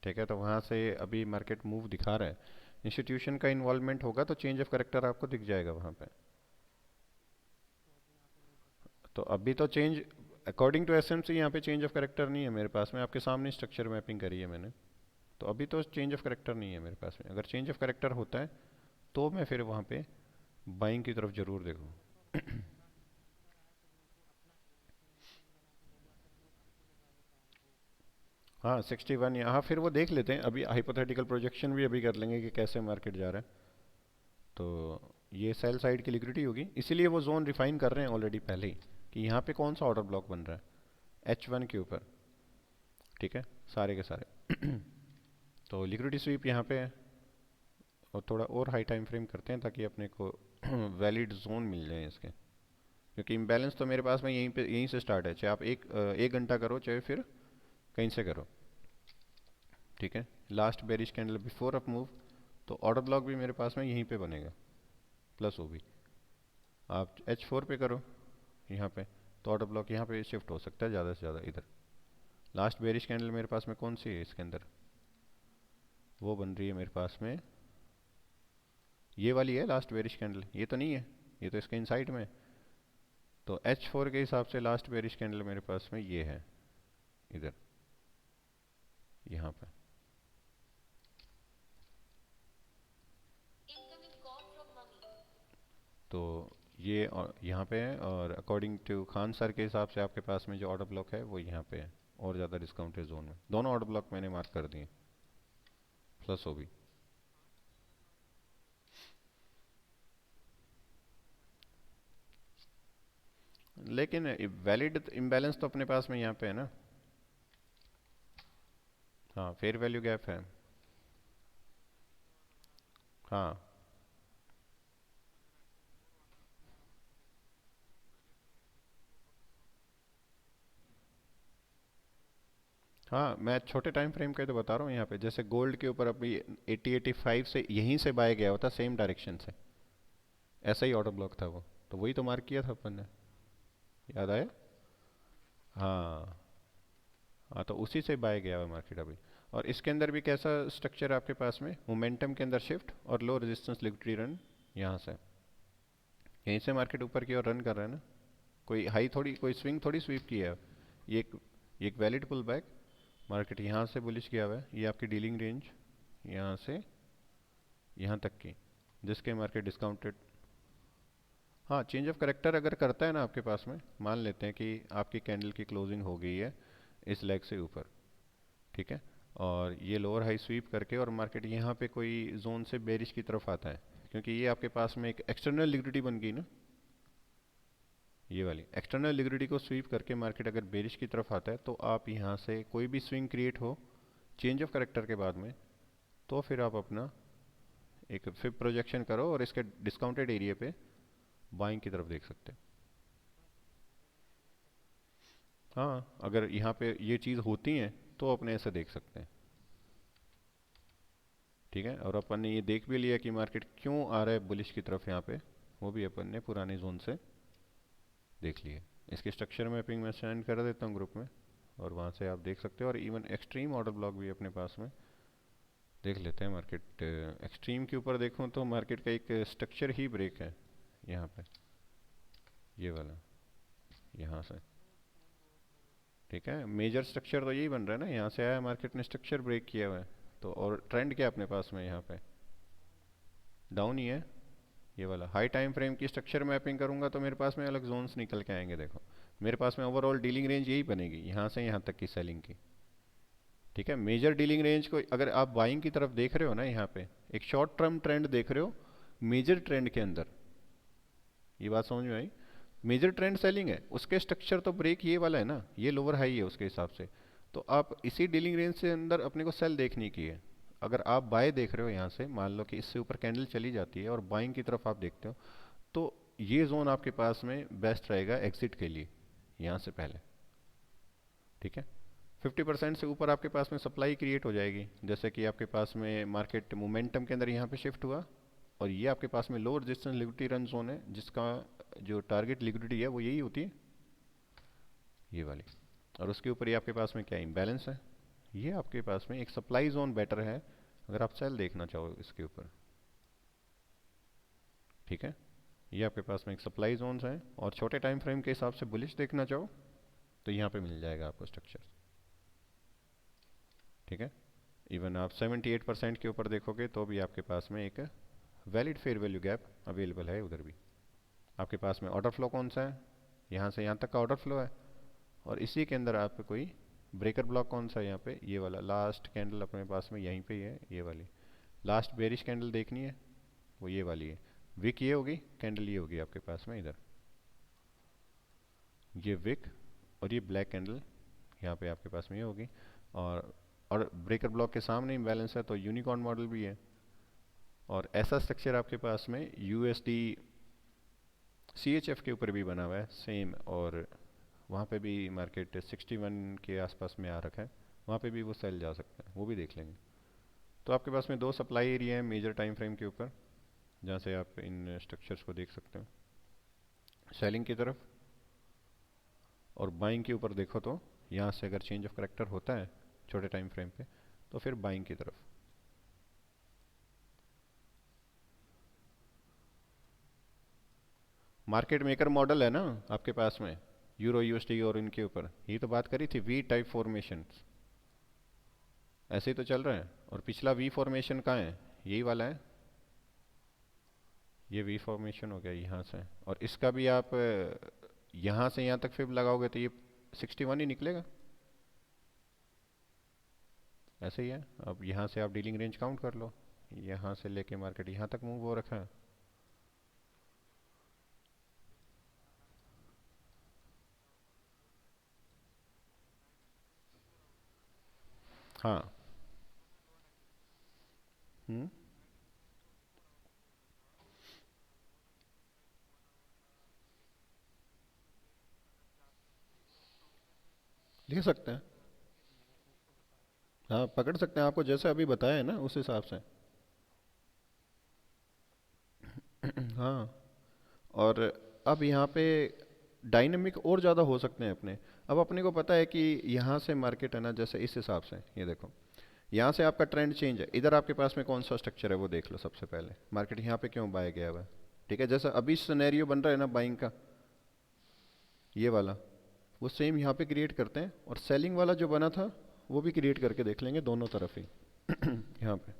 ठीक है। तो वहाँ से अभी मार्केट मूव दिखा रहा है, इंस्टीट्यूशन का इन्वॉल्वमेंट होगा तो चेंज ऑफ करेक्टर आपको दिख जाएगा वहाँ पे। तो अभी तो चेंज अकॉर्डिंग टू एसएमसी यहाँ पे चेंज ऑफ करेक्टर नहीं है मेरे पास में, आपके सामने स्ट्रक्चर मैपिंग करी है मैंने। तो अभी तो चेंज ऑफ करेक्टर नहीं है मेरे पास में। अगर चेंज ऑफ करेक्टर होता है तो मैं फिर वहाँ पे बाइंग की तरफ जरूर देखूँ। हाँ 61 यहाँ फिर वो देख लेते हैं, अभी हाइपोथेटिकल प्रोजेक्शन भी अभी कर लेंगे कि कैसे मार्केट जा रहा है। तो ये सेल साइड की लिक्विडिटी होगी, इसीलिए वो जोन रिफाइन कर रहे हैं ऑलरेडी पहले ही कि यहाँ पे कौन सा ऑर्डर ब्लॉक बन रहा है H1 के ऊपर, ठीक है, सारे के सारे। तो लिक्विडिटी स्वीप यहाँ पे है, और थोड़ा और हाई टाइम फ्रेम करते हैं ताकि अपने को वैलिड जोन मिल जाए इसके, क्योंकि इम्बैलेंस तो मेरे पास में यहीं से स्टार्ट है, चाहे आप एक घंटा करो चाहे फिर कहीं से करो, ठीक है। Last bearish candle before up move, तो ऑर्डर ब्लॉक भी मेरे पास में यहीं पे बनेगा, प्लस वो भी आप H4 पे करो यहाँ पे, तो ऑर्डर ब्लॉक यहाँ पे शिफ्ट हो सकता है ज़्यादा से ज़्यादा इधर। लास्ट बेरिश कैंडल मेरे पास में कौन सी है इसके अंदर, वो बन रही है मेरे पास में ये वाली है लास्ट बेरिश कैंडल, ये तो नहीं है, ये तो इसके इनसाइड में है। तो H4 के हिसाब से लास्ट बेरिश कैंडल मेरे पास में ये है इधर, यहाँ पे। तो ये यहाँ पे है, और अकॉर्डिंग टू खान सर के हिसाब से आपके पास में जो ऑर्डर ब्लॉक है वो यहाँ पे है, और ज़्यादा डिस्काउंटेड जोन में। दोनों ऑर्डर ब्लॉक मैंने मार्क कर दिए, प्लस वो भी। लेकिन वैलिड इम्बैलेंस तो अपने पास में यहाँ पे है ना। हाँ फेयर वैल्यू गैप है। हाँ हाँ, मैं छोटे टाइम फ्रेम का ही तो बता रहा हूँ। यहाँ पे जैसे गोल्ड के ऊपर अभी 80-85 से यहीं से बाय गया होता सेम डायरेक्शन से, ऐसा ही ऑर्डर ब्लॉक था वो, तो वही तो मार्क किया था अपन ने, याद आया। हाँ हाँ, तो उसी से बाय गया हुआ मार्केट अभी। और इसके अंदर भी कैसा स्ट्रक्चर है आपके पास में, मोमेंटम के अंदर शिफ्ट और लो रेजिस्टेंस लिक्विडिटी रन, यहाँ से यहीं से मार्केट ऊपर की ओर रन कर रहा है ना। कोई हाई थोड़ी, कोई स्विंग थोड़ी स्वीप किया है। ये एक वैलिड पुल बैक, मार्केट यहाँ से बुलिश किया हुआ है, ये आपकी डीलिंग रेंज यहाँ से यहाँ तक की, जिसके मार्केट डिस्काउंटेड। हाँ चेंज ऑफ करेक्टर अगर करता है ना आपके पास में, मान लेते हैं कि आपकी कैंडल की क्लोजिंग हो गई है इस लेग से ऊपर, ठीक है, और ये लोअर हाई स्वीप करके और मार्केट यहाँ पे कोई जोन से बेरिश की तरफ आता है, क्योंकि ये आपके पास में एक एक्सटर्नल लिक्विडिटी बन गई ना, ये वाली एक्सटर्नल लिक्विडिटी को स्वीप करके मार्केट अगर बेरिश की तरफ आता है, तो आप यहाँ से कोई भी स्विंग क्रिएट हो चेंज ऑफ करेक्टर के बाद में, तो फिर आप अपना एक फिर प्रोजेक्शन करो और इसके डिस्काउंटेड एरिया पे बाइंग की तरफ देख सकते हैं। हाँ अगर यहाँ पे ये चीज़ होती है तो अपने ऐसे देख सकते हैं, ठीक है। और अपन ने ये देख भी लिया कि मार्केट क्यों आ रहा है बुलिश की तरफ यहाँ पे, वो भी अपन ने पुराने जोन से देख लिया। इसकी स्ट्रक्चर मैपिंग मैं सेंड कर देता हूँ ग्रुप में, और वहाँ से आप देख सकते हो। और इवन एक्सट्रीम ऑर्डर ब्लॉक भी अपने पास में देख लेते हैं। मार्केट एक्सट्रीम के ऊपर देखूँ तो मार्केट का एक स्ट्रक्चर ही ब्रेक है यहाँ पे, ये वाला, यहाँ से। ठीक है, मेजर स्ट्रक्चर तो यही बन रहा है ना, यहाँ से आया मार्केट ने स्ट्रक्चर ब्रेक किया हुआ है। तो और ट्रेंड क्या अपने पास में यहाँ पे डाउन ही है, ये वाला। हाई टाइम फ्रेम की स्ट्रक्चर मैपिंग करूंगा तो मेरे पास में अलग जोन्स निकल के आएंगे। देखो मेरे पास में ओवरऑल डीलिंग रेंज यही बनेगी, यहाँ से यहाँ तक की सेलिंग की। ठीक है, मेजर डीलिंग रेंज को अगर आप बाइंग की तरफ देख रहे हो ना, यहाँ पे एक शॉर्ट टर्म ट्रेंड देख रहे हो मेजर ट्रेंड के अंदर, ये बात समझ में आई। मेजर ट्रेंड सेलिंग है, उसके स्ट्रक्चर तो ब्रेक ये वाला है ना, ये लोअर हाई है उसके हिसाब से। तो आप इसी डीलिंग रेंज से अंदर अपने को सेल देखने की है। अगर आप बाय देख रहे हो यहाँ से, मान लो कि इससे ऊपर कैंडल चली जाती है और बाइंग की तरफ आप देखते हो, तो ये जोन आपके पास में बेस्ट रहेगा एग्जिट के लिए, यहाँ से पहले। ठीक है, 50% से ऊपर आपके पास में सप्लाई क्रिएट हो जाएगी, जैसे कि आपके पास में मार्केट मोमेंटम के अंदर यहाँ पे शिफ्ट हुआ, और ये आपके पास में लो रेजिस्टेंस लिक्विडिटी रन जोन है, जिसका जो टारगेट लिक्विडिटी है वो यही होती है, ये वाली। और उसके ऊपर ये आपके पास में क्या इम्बैलेंस है, ये आपके पास में एक सप्लाई जोन बेटर है अगर आप सेल देखना चाहो इसके ऊपर। ठीक है, ये आपके पास में एक सप्लाई जोन्स हैं, और छोटे टाइम फ्रेम के हिसाब से बुलिश देखना चाहो तो यहाँ पे मिल जाएगा आपको स्ट्रक्चर। ठीक है, इवन आप 78% के ऊपर देखोगे तो भी आपके पास में एक valid fair value gap available है उधर भी। आपके पास में ऑर्डर फ्लो कौन सा है, यहाँ से यहाँ तक का ऑर्डर फ्लो है, और इसी के अंदर आप कोई ब्रेकर ब्लॉक कौन सा है, यहाँ पे ये वाला लास्ट कैंडल अपने पास में यहीं पे ही है, ये वाली लास्ट बेरिश कैंडल देखनी है, वो ये वाली है। विक ये होगी, कैंडल ये होगी आपके पास में इधर, ये विक, और ये ब्लैक कैंडल यहाँ पे आपके पास में ये होगी। और ब्रेकर ब्लॉक के सामने इम्बैलेंस है तो यूनिकॉर्न मॉडल भी है। और ऐसा स्ट्रक्चर आपके पास में यूएसडी सीएचएफ के ऊपर भी बना हुआ है सेम, और वहाँ पे भी मार्केट 61 के आसपास में आ रखा है, वहाँ पे भी वो सेल जा सकता है, वो भी देख लेंगे। तो आपके पास में दो सप्लाई एरिया है मेजर टाइम फ्रेम के ऊपर, जहाँ से आप इन स्ट्रक्चर्स को देख सकते हो, सेलिंग की तरफ। और बाइंग के ऊपर देखो तो यहाँ से अगर चेंज ऑफ करेक्टर होता है छोटे टाइम फ्रेम पे, तो फिर बाइंग की तरफ। मार्केट मेकर मॉडल है ना आपके पास में, यूरो यूएसडी और इनके ऊपर ये तो बात करी थी, वी टाइप फॉर्मेशन ऐसे ही तो चल रहा है। और पिछला वी फॉर्मेशन कहाँ है, यही वाला है, ये वी फॉर्मेशन हो गया यहाँ से। और इसका भी आप यहाँ से यहाँ तक फिब लगाओगे तो ये 61 ही निकलेगा, ऐसे ही है। अब यहाँ से आप डीलिंग रेंज काउंट कर लो, यहाँ से लेके मार्केट यहाँ तक मूव हो रखा है। हाँ। हम्म, ले सकते हैं। हाँ पकड़ सकते हैं, आपको जैसे अभी बताया है ना उस हिसाब से। हाँ, और अब यहाँ पे डायनेमिक और ज़्यादा हो सकते हैं अपने। अब अपने को पता है कि यहाँ से मार्केट है ना, जैसे इस हिसाब से ये देखो, यहाँ से आपका ट्रेंड चेंज है, इधर आपके पास में कौन सा स्ट्रक्चर है वो देख लो सबसे पहले, मार्केट यहाँ पे क्यों बाय गया हुआ है। ठीक है, जैसा अभी सिनेरियो बन रहा है ना बाइंग का, ये वाला, वो सेम यहाँ पे क्रिएट करते हैं, और सेलिंग वाला जो बना था वो भी क्रिएट करके देख लेंगे दोनों तरफ ही। यहाँ पे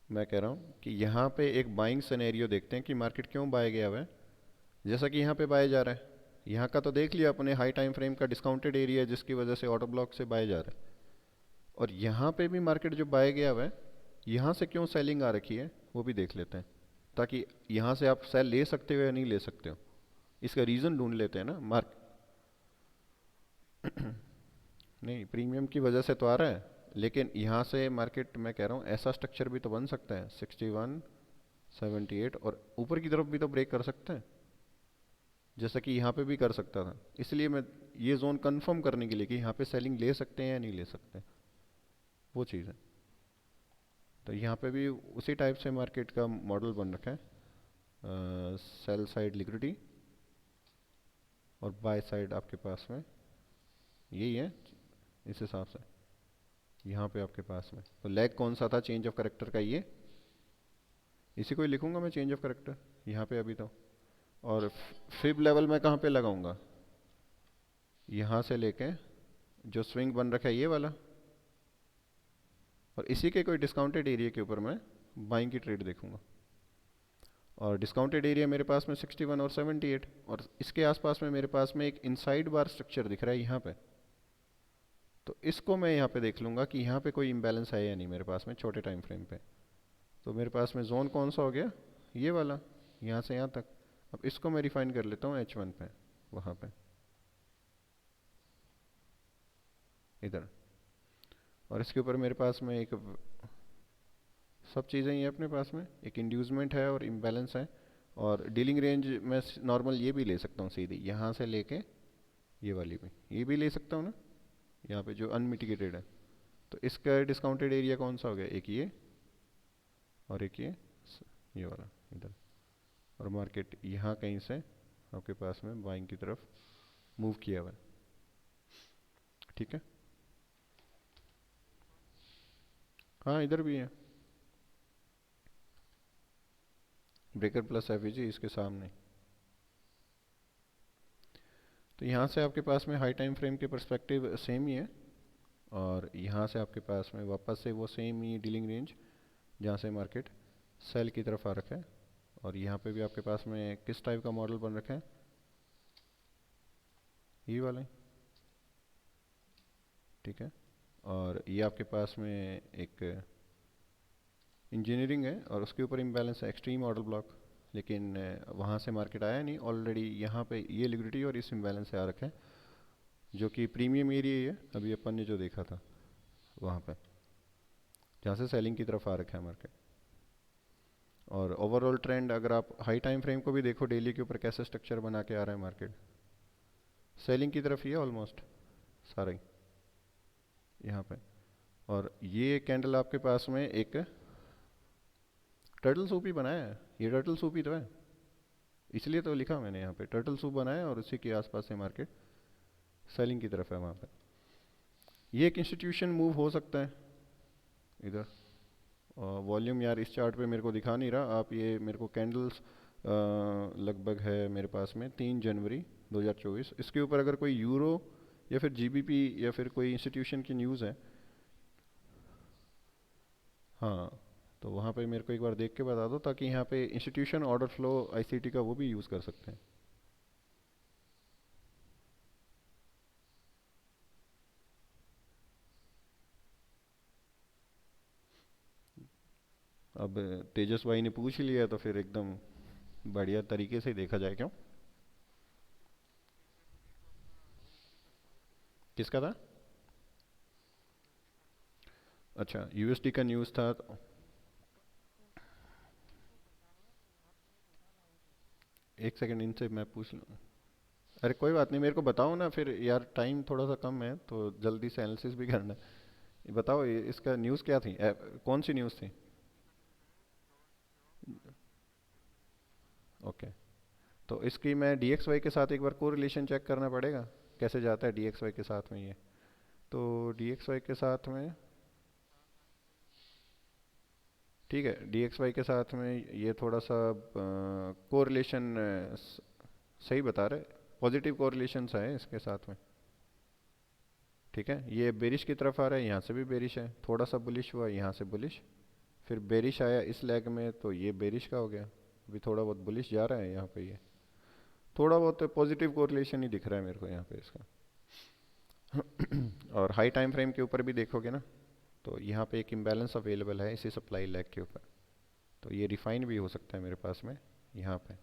मैं कह रहा हूँ कि यहाँ पे एक बाइंग सिनेरियो देखते हैं कि मार्केट क्यों बाय गया हुआ है। जैसा कि यहाँ पे बाय जा रहा है, यहाँ का तो देख लिया अपने, हाई टाइम फ्रेम का डिस्काउंटेड एरिया है जिसकी वजह से ऑर्डर ब्लॉक से बाय जा रहा है। और यहाँ पे भी मार्केट जो बाय गया हुआ है, यहाँ से क्यों सेलिंग आ रखी है वो भी देख लेते हैं, ताकि यहाँ से आप सेल ले सकते हो या नहीं ले सकते हो, इसका रीज़न ढूंढ लेते हैं ना मार्क। नहीं, प्रीमियम की वजह से तो आ रहा है, लेकिन यहाँ से मार्केट, मैं कह रहा हूँ ऐसा स्ट्रक्चर भी तो बन सकता है 61 78, और ऊपर की तरफ भी तो ब्रेक कर सकते हैं, जैसा कि यहाँ पे भी कर सकता था। इसलिए मैं ये जोन कंफर्म करने के लिए कि यहाँ पे सेलिंग ले सकते हैं या नहीं ले सकते, वो चीज़ है। तो यहाँ पे भी उसी टाइप से मार्केट का मॉडल बन रखा है। सेल साइड लिक्विडिटी और बाय साइड आपके पास में यही है इस हिसाब से। यहाँ पे आपके पास में तो लैग कौन सा था चेंज ऑफ करेक्टर का, ये इसी को ही लिखूंगा मैं चेंज ऑफ करेक्टर यहाँ पे अभी तो। और फिब लेवल मैं कहाँ पे लगाऊंगा, यहाँ से लेके जो स्विंग बन रखा है ये वाला, और इसी के कोई डिस्काउंटेड एरिया के ऊपर मैं बाइंग की ट्रेड देखूंगा। और डिस्काउंटेड एरिया मेरे पास में 61 और 78, और इसके आसपास में मेरे पास में एक इनसाइड बार स्ट्रक्चर दिख रहा है यहाँ पे। तो इसको मैं यहाँ पे देख लूंगा कि यहाँ पे कोई इम्बैलेंस है या नहीं मेरे पास में छोटे टाइम फ्रेम पे। तो मेरे पास में जोन कौन सा हो गया, ये वाला, यहाँ से यहाँ तक। अब इसको मैं रिफाइन कर लेता हूँ H1 पे, वहाँ पे इधर। और इसके ऊपर मेरे पास में एक सब चीज़ें ही हैं अपने पास में, एक इंड्यूसमेंट है और इम्बैलेंस है। और डीलिंग रेंज मैं नॉर्मल ये भी ले सकता हूँ सीधी, यहाँ से लेके ये वाली भी, ये भी ले सकता हूँ ना, यहाँ पे जो अनमिटिगेटेड है। तो इसका डिस्काउंटेड एरिया कौन सा हो गया, एक ये और एक ये वाला इधर। और मार्केट यहाँ कहीं से आपके पास में बाइंग की तरफ मूव किया हुआ है, ठीक है। हाँ इधर भी है ब्रेकर प्लस एफईजी इसके सामने। तो यहाँ से आपके पास में हाई टाइम फ्रेम के पर्सपेक्टिव सेम ही है, और यहाँ से आपके पास में वापस से वो सेम ही डीलिंग रेंज जहाँ से मार्केट सेल की तरफ आ रखा है। और यहाँ पे भी आपके पास में किस टाइप का मॉडल बन रखा है, ये वाला, ठीक है। और ये आपके पास में एक इंजीनियरिंग है और उसके ऊपर इम्बैलेंस है एक्सट्रीम ऑर्डर ब्लॉक, लेकिन वहाँ से मार्केट आया नहीं, ऑलरेडी यहाँ पे ये लिक्विडिटी और इस इम्बैलेंस से आ रखा है, जो कि प्रीमियम एरिया ही है अभी अपन ने जो देखा था वहाँ पे, जहाँ से सेलिंग की तरफ आ रखा है मार्केट। और ओवरऑल ट्रेंड अगर आप हाई टाइम फ्रेम को भी देखो डेली के ऊपर कैसे स्ट्रक्चर बना के आ रहा है मार्केट, सेलिंग की तरफ ही है ऑलमोस्ट सारा ही यहाँ पे। और ये कैंडल आपके पास में एक टर्टल सूप ही बनाया है, ये टर्टल सूप ही तो है, इसलिए तो लिखा मैंने यहाँ पे टर्टल सूप बनाया है, और उसी के आसपास से मार्केट सेलिंग की तरफ है वहाँ पे। ये एक इंस्टीट्यूशन मूव हो सकता है इधर। वॉल्यूम यार इस चार्ट पे मेरे को दिखा नहीं रहा, आप ये मेरे को कैंडल्स लगभग है मेरे पास में 3 जनवरी 2024, इसके ऊपर अगर कोई यूरो या फिर जीबीपी या फिर कोई इंस्टीट्यूशन की न्यूज़ है, हाँ, तो वहाँ पे मेरे को एक बार देख के बता दो, ताकि यहाँ पे इंस्टीट्यूशन ऑर्डर फ्लो आईसीटी का वो भी यूज़ कर सकते हैं। अब तेजस भाई ने पूछ लिया तो फिर एकदम बढ़िया तरीके से देखा जाए, क्यों। किसका था, अच्छा यूएसडी का न्यूज़ था एक सेकंड इनसे मैं पूछ लूँ। अरे कोई बात नहीं, मेरे को बताओ ना फिर यार, टाइम थोड़ा सा कम है तो जल्दी से एनालिसिस भी करना है। ये बताओ इसका न्यूज़ क्या थी, कौन सी न्यूज़ थी। ओके, तो इसकी मैं डी एक्स वाई के साथ एक बार को रिलेशन चेक करना पड़ेगा, कैसे जाता है डी एक्स वाई के साथ में ये। तो डी एक्स वाई के साथ में, ठीक है, डी एक्स वाई के साथ में ये थोड़ा सा को रिलेशन सही बता रहे, पॉजिटिव को रिलेशन है इसके साथ में, ठीक है। ये बेरिश की तरफ आ रहा है, यहाँ से भी बेरिश है, थोड़ा सा बुलिश हुआ यहाँ से बुलिश, फिर बेरिश आया इस लेग में तो ये बेरिश का हो गया, अभी थोड़ा बहुत बुलिश जा रहा है यहाँ पे, ये थोड़ा बहुत पॉजिटिव कोरिलेशन ही दिख रहा है मेरे को यहाँ पे इसका। और हाई टाइम फ्रेम के ऊपर भी देखोगे ना, तो यहाँ पे एक इम्बैलेंस अवेलेबल है इसी सप्लाई लेग के ऊपर, तो ये रिफाइन भी हो सकता है मेरे पास में यहाँ पे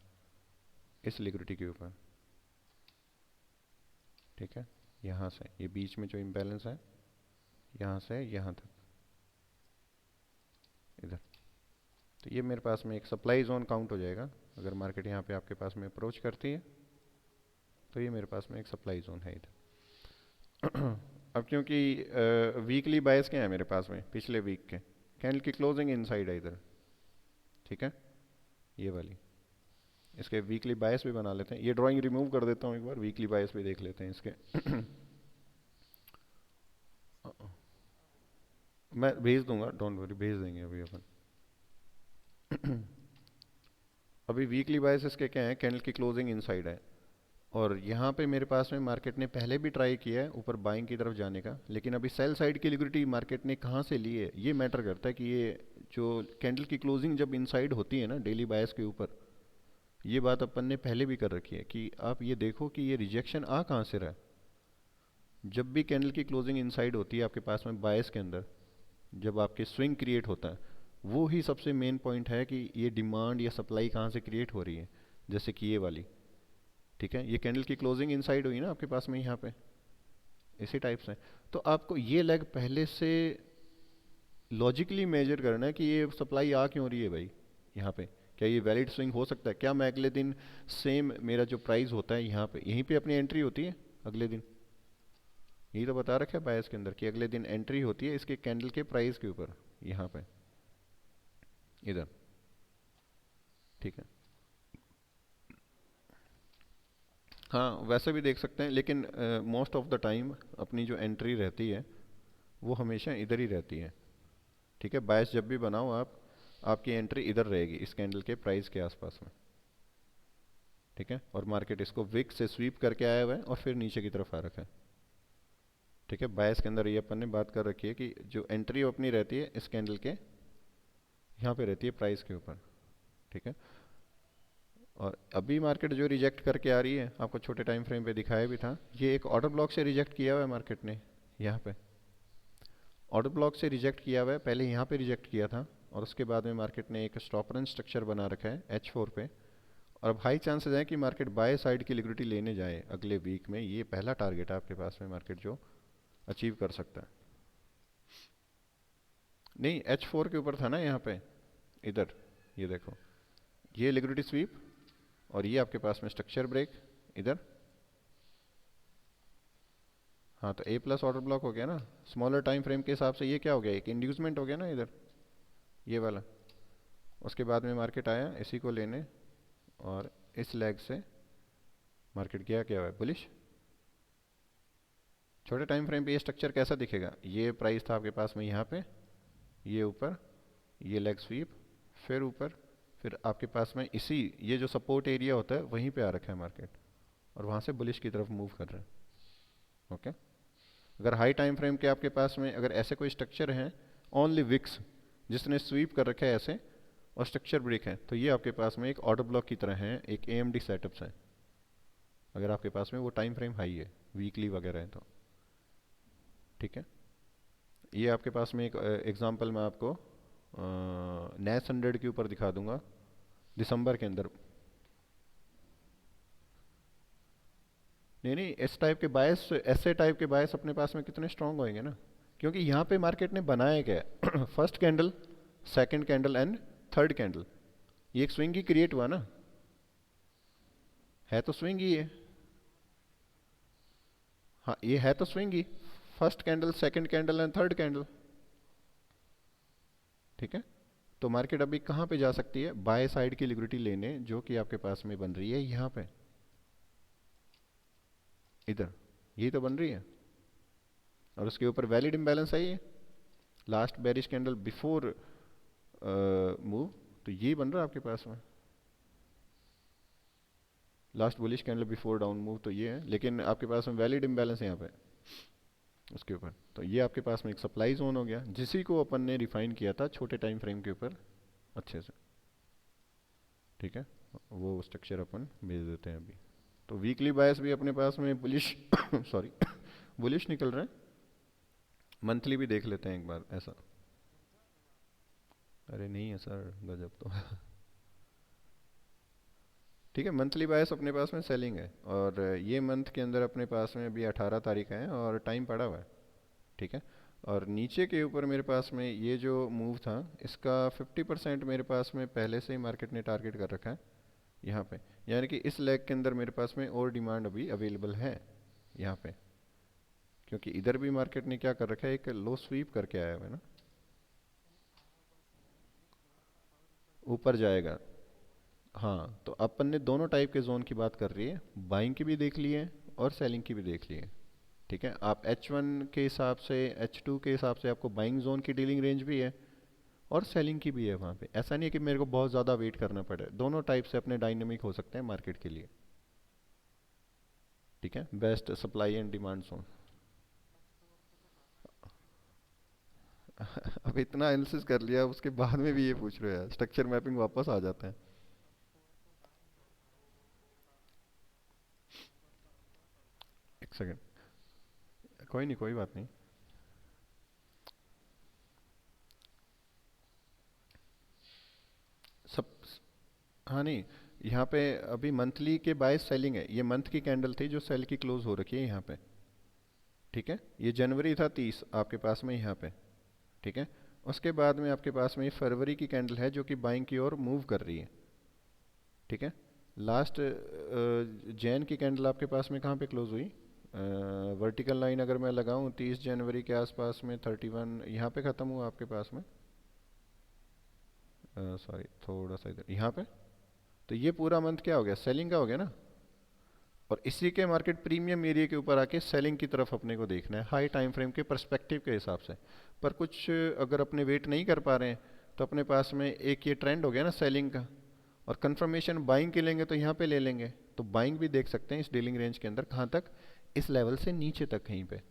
इस लिक्विडिटी के ऊपर, ठीक है। यहाँ से ये बीच में जो इम्बैलेंस है, यहाँ से यहाँ तक इधर, तो ये मेरे पास में एक सप्लाई जोन काउंट हो जाएगा। अगर मार्केट यहाँ पे आपके पास में अप्रोच करती है तो ये मेरे पास में एक सप्लाई जोन है इधर। अब क्योंकि वीकली बायस क्या है मेरे पास में पिछले वीक के कैंडल की क्लोजिंग इनसाइड है इधर, ठीक है, ये वाली। इसके वीकली बायस भी बना लेते हैं, ये ड्राइंग रिमूव कर देता हूँ एक बार, वीकली बायस भी देख लेते हैं इसके। मैं भेज दूंगा, डोंट वरी, भेज देंगे अभी अपन। अभी वीकली बायस इसके क्या है, कैंडल की क्लोजिंग इनसाइड है, और यहाँ पे मेरे पास में मार्केट ने पहले भी ट्राई किया है ऊपर बाइंग की तरफ जाने का, लेकिन अभी सेल साइड की लिक्विडिटी मार्केट ने कहाँ से ली है ये मैटर करता है, कि ये जो कैंडल की क्लोजिंग जब इनसाइड होती है ना डेली बायस के ऊपर, ये बात अपन ने पहले भी कर रखी है कि आप ये देखो कि ये रिजेक्शन आ कहाँ से रहा है। जब भी कैंडल की क्लोजिंग इनसाइड होती है आपके पास में बायस के अंदर, जब आपके स्विंग क्रिएट होता है, वो ही सबसे मेन पॉइंट है कि ये डिमांड या सप्लाई कहाँ से क्रिएट हो रही है। जैसे कि ये वाली, ठीक है, ये कैंडल की क्लोजिंग इनसाइड हुई ना आपके पास में यहाँ पे, इसी टाइप से। तो आपको ये लेग पहले से लॉजिकली मेजर करना है कि ये सप्लाई आ क्यों रही है भाई यहाँ पे, क्या ये वैलिड स्विंग हो सकता है, क्या मैं अगले दिन सेम मेरा जो प्राइस होता है यहाँ पे, यहीं पे अपनी एंट्री होती है अगले दिन, यही तो बता रखा है बायस के अंदर कि अगले दिन एंट्री होती है इसके कैंडल के प्राइस के ऊपर यहाँ पे, इधर, ठीक है। हाँ वैसे भी देख सकते हैं, लेकिन मोस्ट ऑफ द टाइम अपनी जो एंट्री रहती है वो हमेशा इधर ही रहती है, ठीक है। बायस जब भी बनाओ आप, आपकी एंट्री इधर रहेगी इस कैंडल के प्राइस के आसपास में, ठीक है। और मार्केट इसको विक से स्वीप करके आया हुआ है और फिर नीचे की तरफ आ रखा है, ठीक है। बायस के अंदर ये अपन ने बात कर रखी है कि जो एंट्री अपनी रहती है इस कैंडल के यहाँ पे रहती है प्राइस के ऊपर, ठीक है। और अभी मार्केट जो रिजेक्ट करके आ रही है, आपको छोटे टाइम फ्रेम पे दिखाया भी था, ये एक ऑर्डर ब्लॉक से रिजेक्ट किया हुआ है मार्केट ने, यहाँ पे ऑर्डर ब्लॉक से रिजेक्ट किया हुआ है, पहले यहाँ पे रिजेक्ट किया था, और उसके बाद में मार्केट ने एक स्टॉप रन स्ट्रक्चर बना रखा है H4 पे। और अब हाई चांसेस है कि मार्केट बाय साइड की लिक्विडिटी लेने जाए अगले वीक में, ये पहला टारगेट है आपके पास में मार्केट जो अचीव कर सकता है। नहीं, H4 के ऊपर था ना यहाँ पे, इधर ये देखो, ये लिक्विडिटी स्वीप, और ये आपके पास में स्ट्रक्चर ब्रेक इधर। हाँ तो ए प्लस ऑर्डर ब्लॉक हो गया ना, स्मॉलर टाइम फ्रेम के हिसाब से ये क्या हो गया, एक इंड्यूसमेंट हो गया ना इधर, ये वाला। उसके बाद में मार्केट आया इसी को लेने, और इस लेग से मार्केट क्या हुआ है, बुलिश। छोटे टाइम फ्रेम पे ये स्ट्रक्चर कैसा दिखेगा, ये प्राइस था आपके पास में यहाँ पे, ये ऊपर, ये लेग स्वीप, फिर ऊपर, फिर आपके पास में इसी ये जो सपोर्ट एरिया होता है वहीं पे आ रखा है मार्केट, और वहाँ से बुलिश की तरफ मूव कर रहा है, ओके। अगर हाई टाइम फ्रेम के आपके पास में अगर ऐसे कोई स्ट्रक्चर है, ओनली विक्स जिसने स्वीप कर रखा है ऐसे, और स्ट्रक्चर ब्रेक है, तो ये आपके पास में एक ऑर्डर ब्लॉक की तरह है, एक AMD सेटअप्स है, अगर आपके पास में वो टाइम फ्रेम हाई है, वीकली वगैरह है तो, ठीक है। ये आपके पास में एक एग्जांपल मैं आपको नेस 100 के ऊपर दिखा दूंगा दिसंबर के अंदर। नहीं नहीं, इस टाइप के बायस, ऐसे टाइप के बायस अपने पास में कितने स्ट्रांग होंगे ना, क्योंकि यहाँ पे मार्केट ने बनाया क्या है, first candle, second candle and third candle, ये एक स्विंग ही क्रिएट हुआ ना, है तो स्विंग ही है। हाँ ये है तो swing he, first candle, second candle and third candle, ठीक है। तो मार्केट अभी कहाँ पे जा सकती है, बाय साइड की लिक्विडिटी लेने, जो कि आपके पास में बन रही है यहाँ पे, इधर, यही तो बन रही है, और उसके ऊपर वैलिड इम्बैलेंस है ये, last bearish candle before move, तो ये बन रहा है आपके पास में, last bullish candle before down move, तो ये है, लेकिन आपके पास में वैलिड इम्बैलेंस है यहाँ पे उसके ऊपर, तो ये आपके पास में एक सप्लाई जोन हो गया, जिसी को अपन ने रिफाइन किया था छोटे टाइम फ्रेम के ऊपर अच्छे से, ठीक है। वो स्ट्रक्चर अपन भेज देते हैं अभी। तो वीकली बायस भी अपने पास में बुलिश सॉरी बुलिश निकल रहे हैं, मंथली भी देख लेते हैं एक बार ऐसा। अरे नहीं है सर, गजब तो ठीक है, मंथली बायस अपने पास में सेलिंग है, और ये मंथ के अंदर अपने पास में अभी 18 तारीख है और टाइम पड़ा हुआ है, ठीक है। और नीचे के ऊपर मेरे पास में ये जो मूव था, इसका 50% मेरे पास में पहले से ही मार्केट ने टारगेट कर रखा है यहाँ पे, यानी कि इस लेग के अंदर मेरे पास में और डिमांड अभी अवेलेबल है यहाँ पे, क्योंकि इधर भी मार्केट ने क्या कर रखा है, एक लो स्वीप करके आया हुआ है ना, ऊपर जाएगा, हाँ, तो अपन ने दोनों टाइप के जोन की बात कर रही है, बाइंग की भी देख ली है और सेलिंग की भी देख ली है। ठीक है, आप H1 के हिसाब से, H2 के हिसाब से आपको बाइंग जोन की डीलिंग रेंज भी है और सेलिंग की भी है वहाँ पे। ऐसा नहीं है कि मेरे को बहुत ज़्यादा वेट करना पड़े, दोनों टाइप से अपने डायनेमिक हो सकते हैं मार्केट के लिए। ठीक है, best supply and demand zone. अब इतना एनालिसिस कर लिया उसके बाद में भी ये पूछ रहे हो यार, स्ट्रक्चर मैपिंग वापस आ जाता है। एक सेकंड, कोई नहीं, कोई बात नहीं। सब, हाँ नहीं, यहाँ पे अभी मंथली के बायस सेलिंग है, ये मंथ की कैंडल थी जो सेल की क्लोज हो रखी है यहाँ पे। ठीक है, ये जनवरी था 30 आपके पास में यहाँ पे। ठीक है, उसके बाद में आपके पास में ये फरवरी की कैंडल है जो कि बाइंग की ओर मूव कर रही है। ठीक है, लास्ट जैन की कैंडल आपके पास में कहाँ पे क्लोज हुई? वर्टिकल लाइन अगर मैं लगाऊं 30 जनवरी के आसपास में 31 यहाँ पे ख़त्म हुआ आपके पास में। सॉरी, थोड़ा सा इधर यहाँ पे। तो ये पूरा मंथ क्या हो गया, सेलिंग का हो गया ना। और इसी के मार्केट प्रीमियम एरिया के ऊपर आके सेलिंग की तरफ अपने को देखना है हाई टाइम फ्रेम के पर्सपेक्टिव के हिसाब से। पर कुछ अगर अपने वेट नहीं कर पा रहे हैं तो अपने पास में एक ये ट्रेंड हो गया ना सेलिंग का, और कंफर्मेशन बाइंग के लेंगे तो यहाँ पे ले लेंगे, तो बाइंग भी देख सकते हैं इस डीलिंग रेंज के अंदर कहाँ तक, इस लेवल से नीचे तक कहीं पे।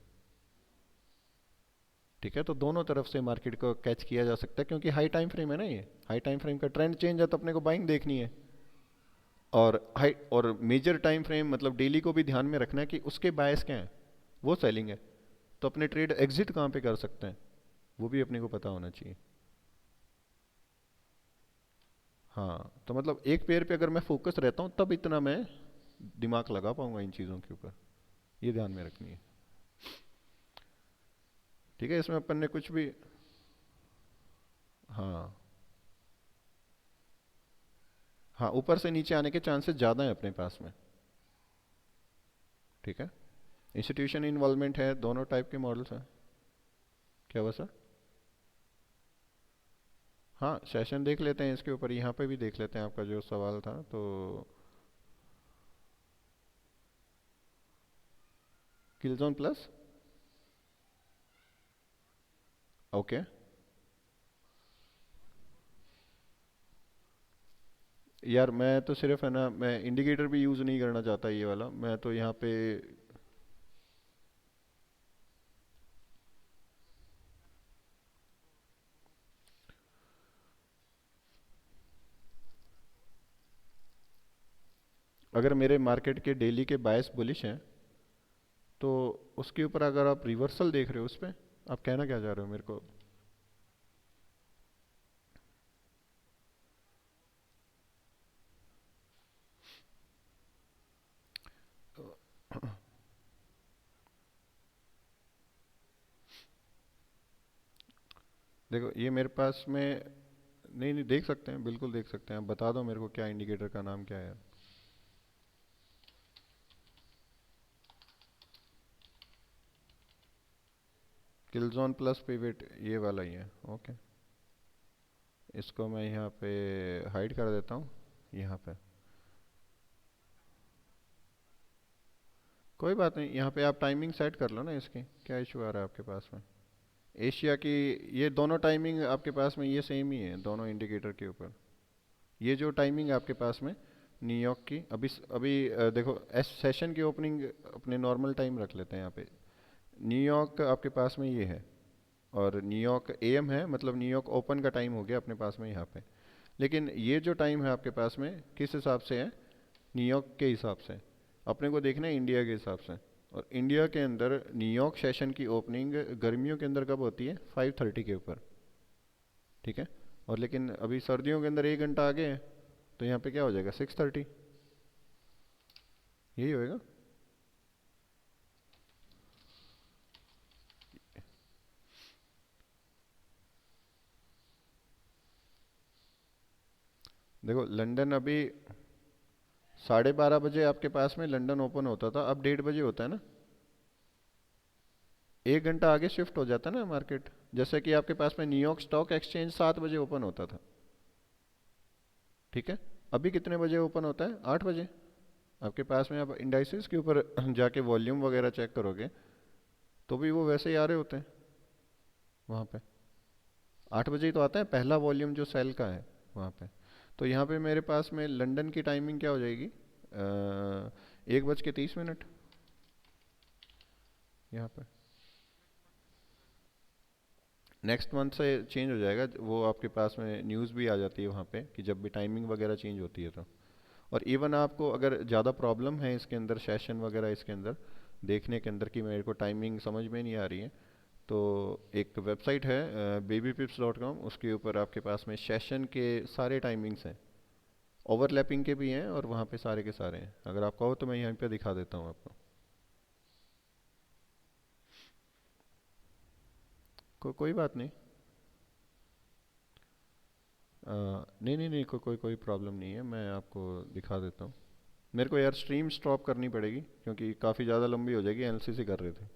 ठीक है, तो दोनों तरफ से मार्केट को कैच किया जा सकता है क्योंकि हाई टाइम फ्रेम है ना, ये हाई टाइम फ्रेम का ट्रेंड चेंज है तो अपने को बाइंग देखनी है। और हाई और मेजर टाइम फ्रेम मतलब डेली को भी ध्यान में रखना है कि उसके बायस क्या है, वो सेलिंग है, तो अपने ट्रेड एग्जिट कहाँ पे कर सकते हैं वो भी अपने को पता होना चाहिए। हाँ, तो मतलब एक पेयर पे अगर मैं फोकस रहता हूँ तब इतना मैं दिमाग लगा पाऊंगा इन चीज़ों के ऊपर, ये ध्यान में रखनी है। ठीक है, इसमें अपन ने कुछ भी, हाँ हाँ, ऊपर से नीचे आने के चांसेस ज़्यादा है अपने पास में। ठीक है, इंस्टीट्यूशन इन्वॉल्वमेंट है, दोनों टाइप के मॉडल्स हैं। क्या हुआ सर? हाँ, सेशन देख लेते हैं इसके ऊपर, यहाँ पे भी देख लेते हैं आपका जो सवाल था तो। किलजोन प्लस, ओके। यार मैं तो सिर्फ है ना, मैं इंडिकेटर भी यूज़ नहीं करना चाहता ये वाला, मैं तो यहाँ पे। अगर मेरे मार्केट के डेली के बायस बुलिश हैं तो उसके ऊपर अगर आप रिवर्सल देख रहे हो उस पर, आप कहना क्या चाह रहे हो मेरे को? देखो ये मेरे पास में, नहीं नहीं, देख सकते हैं, बिल्कुल देख सकते हैं, आप बता दो मेरे को क्या इंडिकेटर का नाम क्या है। किलजोन प्लस पिवट, ये वाला ही है, ओके। इसको मैं यहाँ पे हाइड कर देता हूँ, यहाँ पे। कोई बात नहीं, यहाँ पे आप टाइमिंग सेट कर लो ना इसकी, क्या इशू आ रहा है आपके पास में? एशिया की, ये दोनों टाइमिंग आपके पास में ये सेम ही है दोनों इंडिकेटर के ऊपर। ये जो टाइमिंग है आपके पास में न्यूयॉर्क की, अभी देखो एस सेशन की ओपनिंग अपने नॉर्मल टाइम रख लेते हैं यहाँ पे। न्यूयॉर्क आपके पास में ये है, और न्यूयॉर्क एएम है, मतलब न्यूयॉर्क ओपन का टाइम हो गया अपने पास में यहाँ पे। लेकिन ये जो टाइम है आपके पास में किस हिसाब से है? न्यूयॉर्क के हिसाब से। अपने को देखना है इंडिया के हिसाब से। और इंडिया के अंदर न्यूयॉर्क सेशन की ओपनिंग गर्मियों के अंदर कब होती है? 5:30 के ऊपर। ठीक है, और लेकिन अभी सर्दियों के अंदर 1 घंटा आगे है, तो यहाँ पे क्या हो जाएगा? 6:30, यही होएगा। देखो लंदन अभी 12:30 बजे आपके पास में लंदन ओपन होता था, अब 1:30 बजे होता है ना। 1 घंटा आगे शिफ्ट हो जाता है ना मार्केट। जैसे कि आपके पास में न्यूयॉर्क स्टॉक एक्सचेंज 7 बजे ओपन होता था। ठीक है, अभी कितने बजे ओपन होता है? 8 बजे। आपके पास में आप इंडाइसेस के ऊपर जाके वॉल्यूम वगैरह चेक करोगे तो भी वो वैसे ही आ रहे होते हैं वहाँ पे। 8 बजे ही तो आता है पहला वॉल्यूम जो सेल का है वहाँ पे। तो यहाँ पे मेरे पास में लंदन की टाइमिंग क्या हो जाएगी? 1:30 यहाँ पे। नेक्स्ट मंथ से चेंज हो जाएगा वो, आपके पास में न्यूज़ भी आ जाती है वहाँ पे कि जब भी टाइमिंग वगैरह चेंज होती है तो। और इवन आपको अगर ज़्यादा प्रॉब्लम है इसके अंदर सेशन वगैरह इसके अंदर देखने के अंदर कि मेरे को टाइमिंग समझ में नहीं आ रही है, तो एक वेबसाइट है babypips.com, उसके ऊपर आपके पास में सेशन के सारे टाइमिंग्स हैं, ओवरलैपिंग के भी हैं और वहाँ पे सारे के सारे हैं। अगर आप कहो तो मैं यहाँ पे दिखा देता हूँ आपको। कोई बात नहीं। नहीं नहीं नहीं, कोई प्रॉब्लम नहीं है, मैं आपको दिखा देता हूँ। मेरे को यार स्ट्रीम स्टॉप करनी पड़ेगी क्योंकि काफ़ी ज़्यादा लंबी हो जाएगी, एनालिसिस ही कर रहे थे।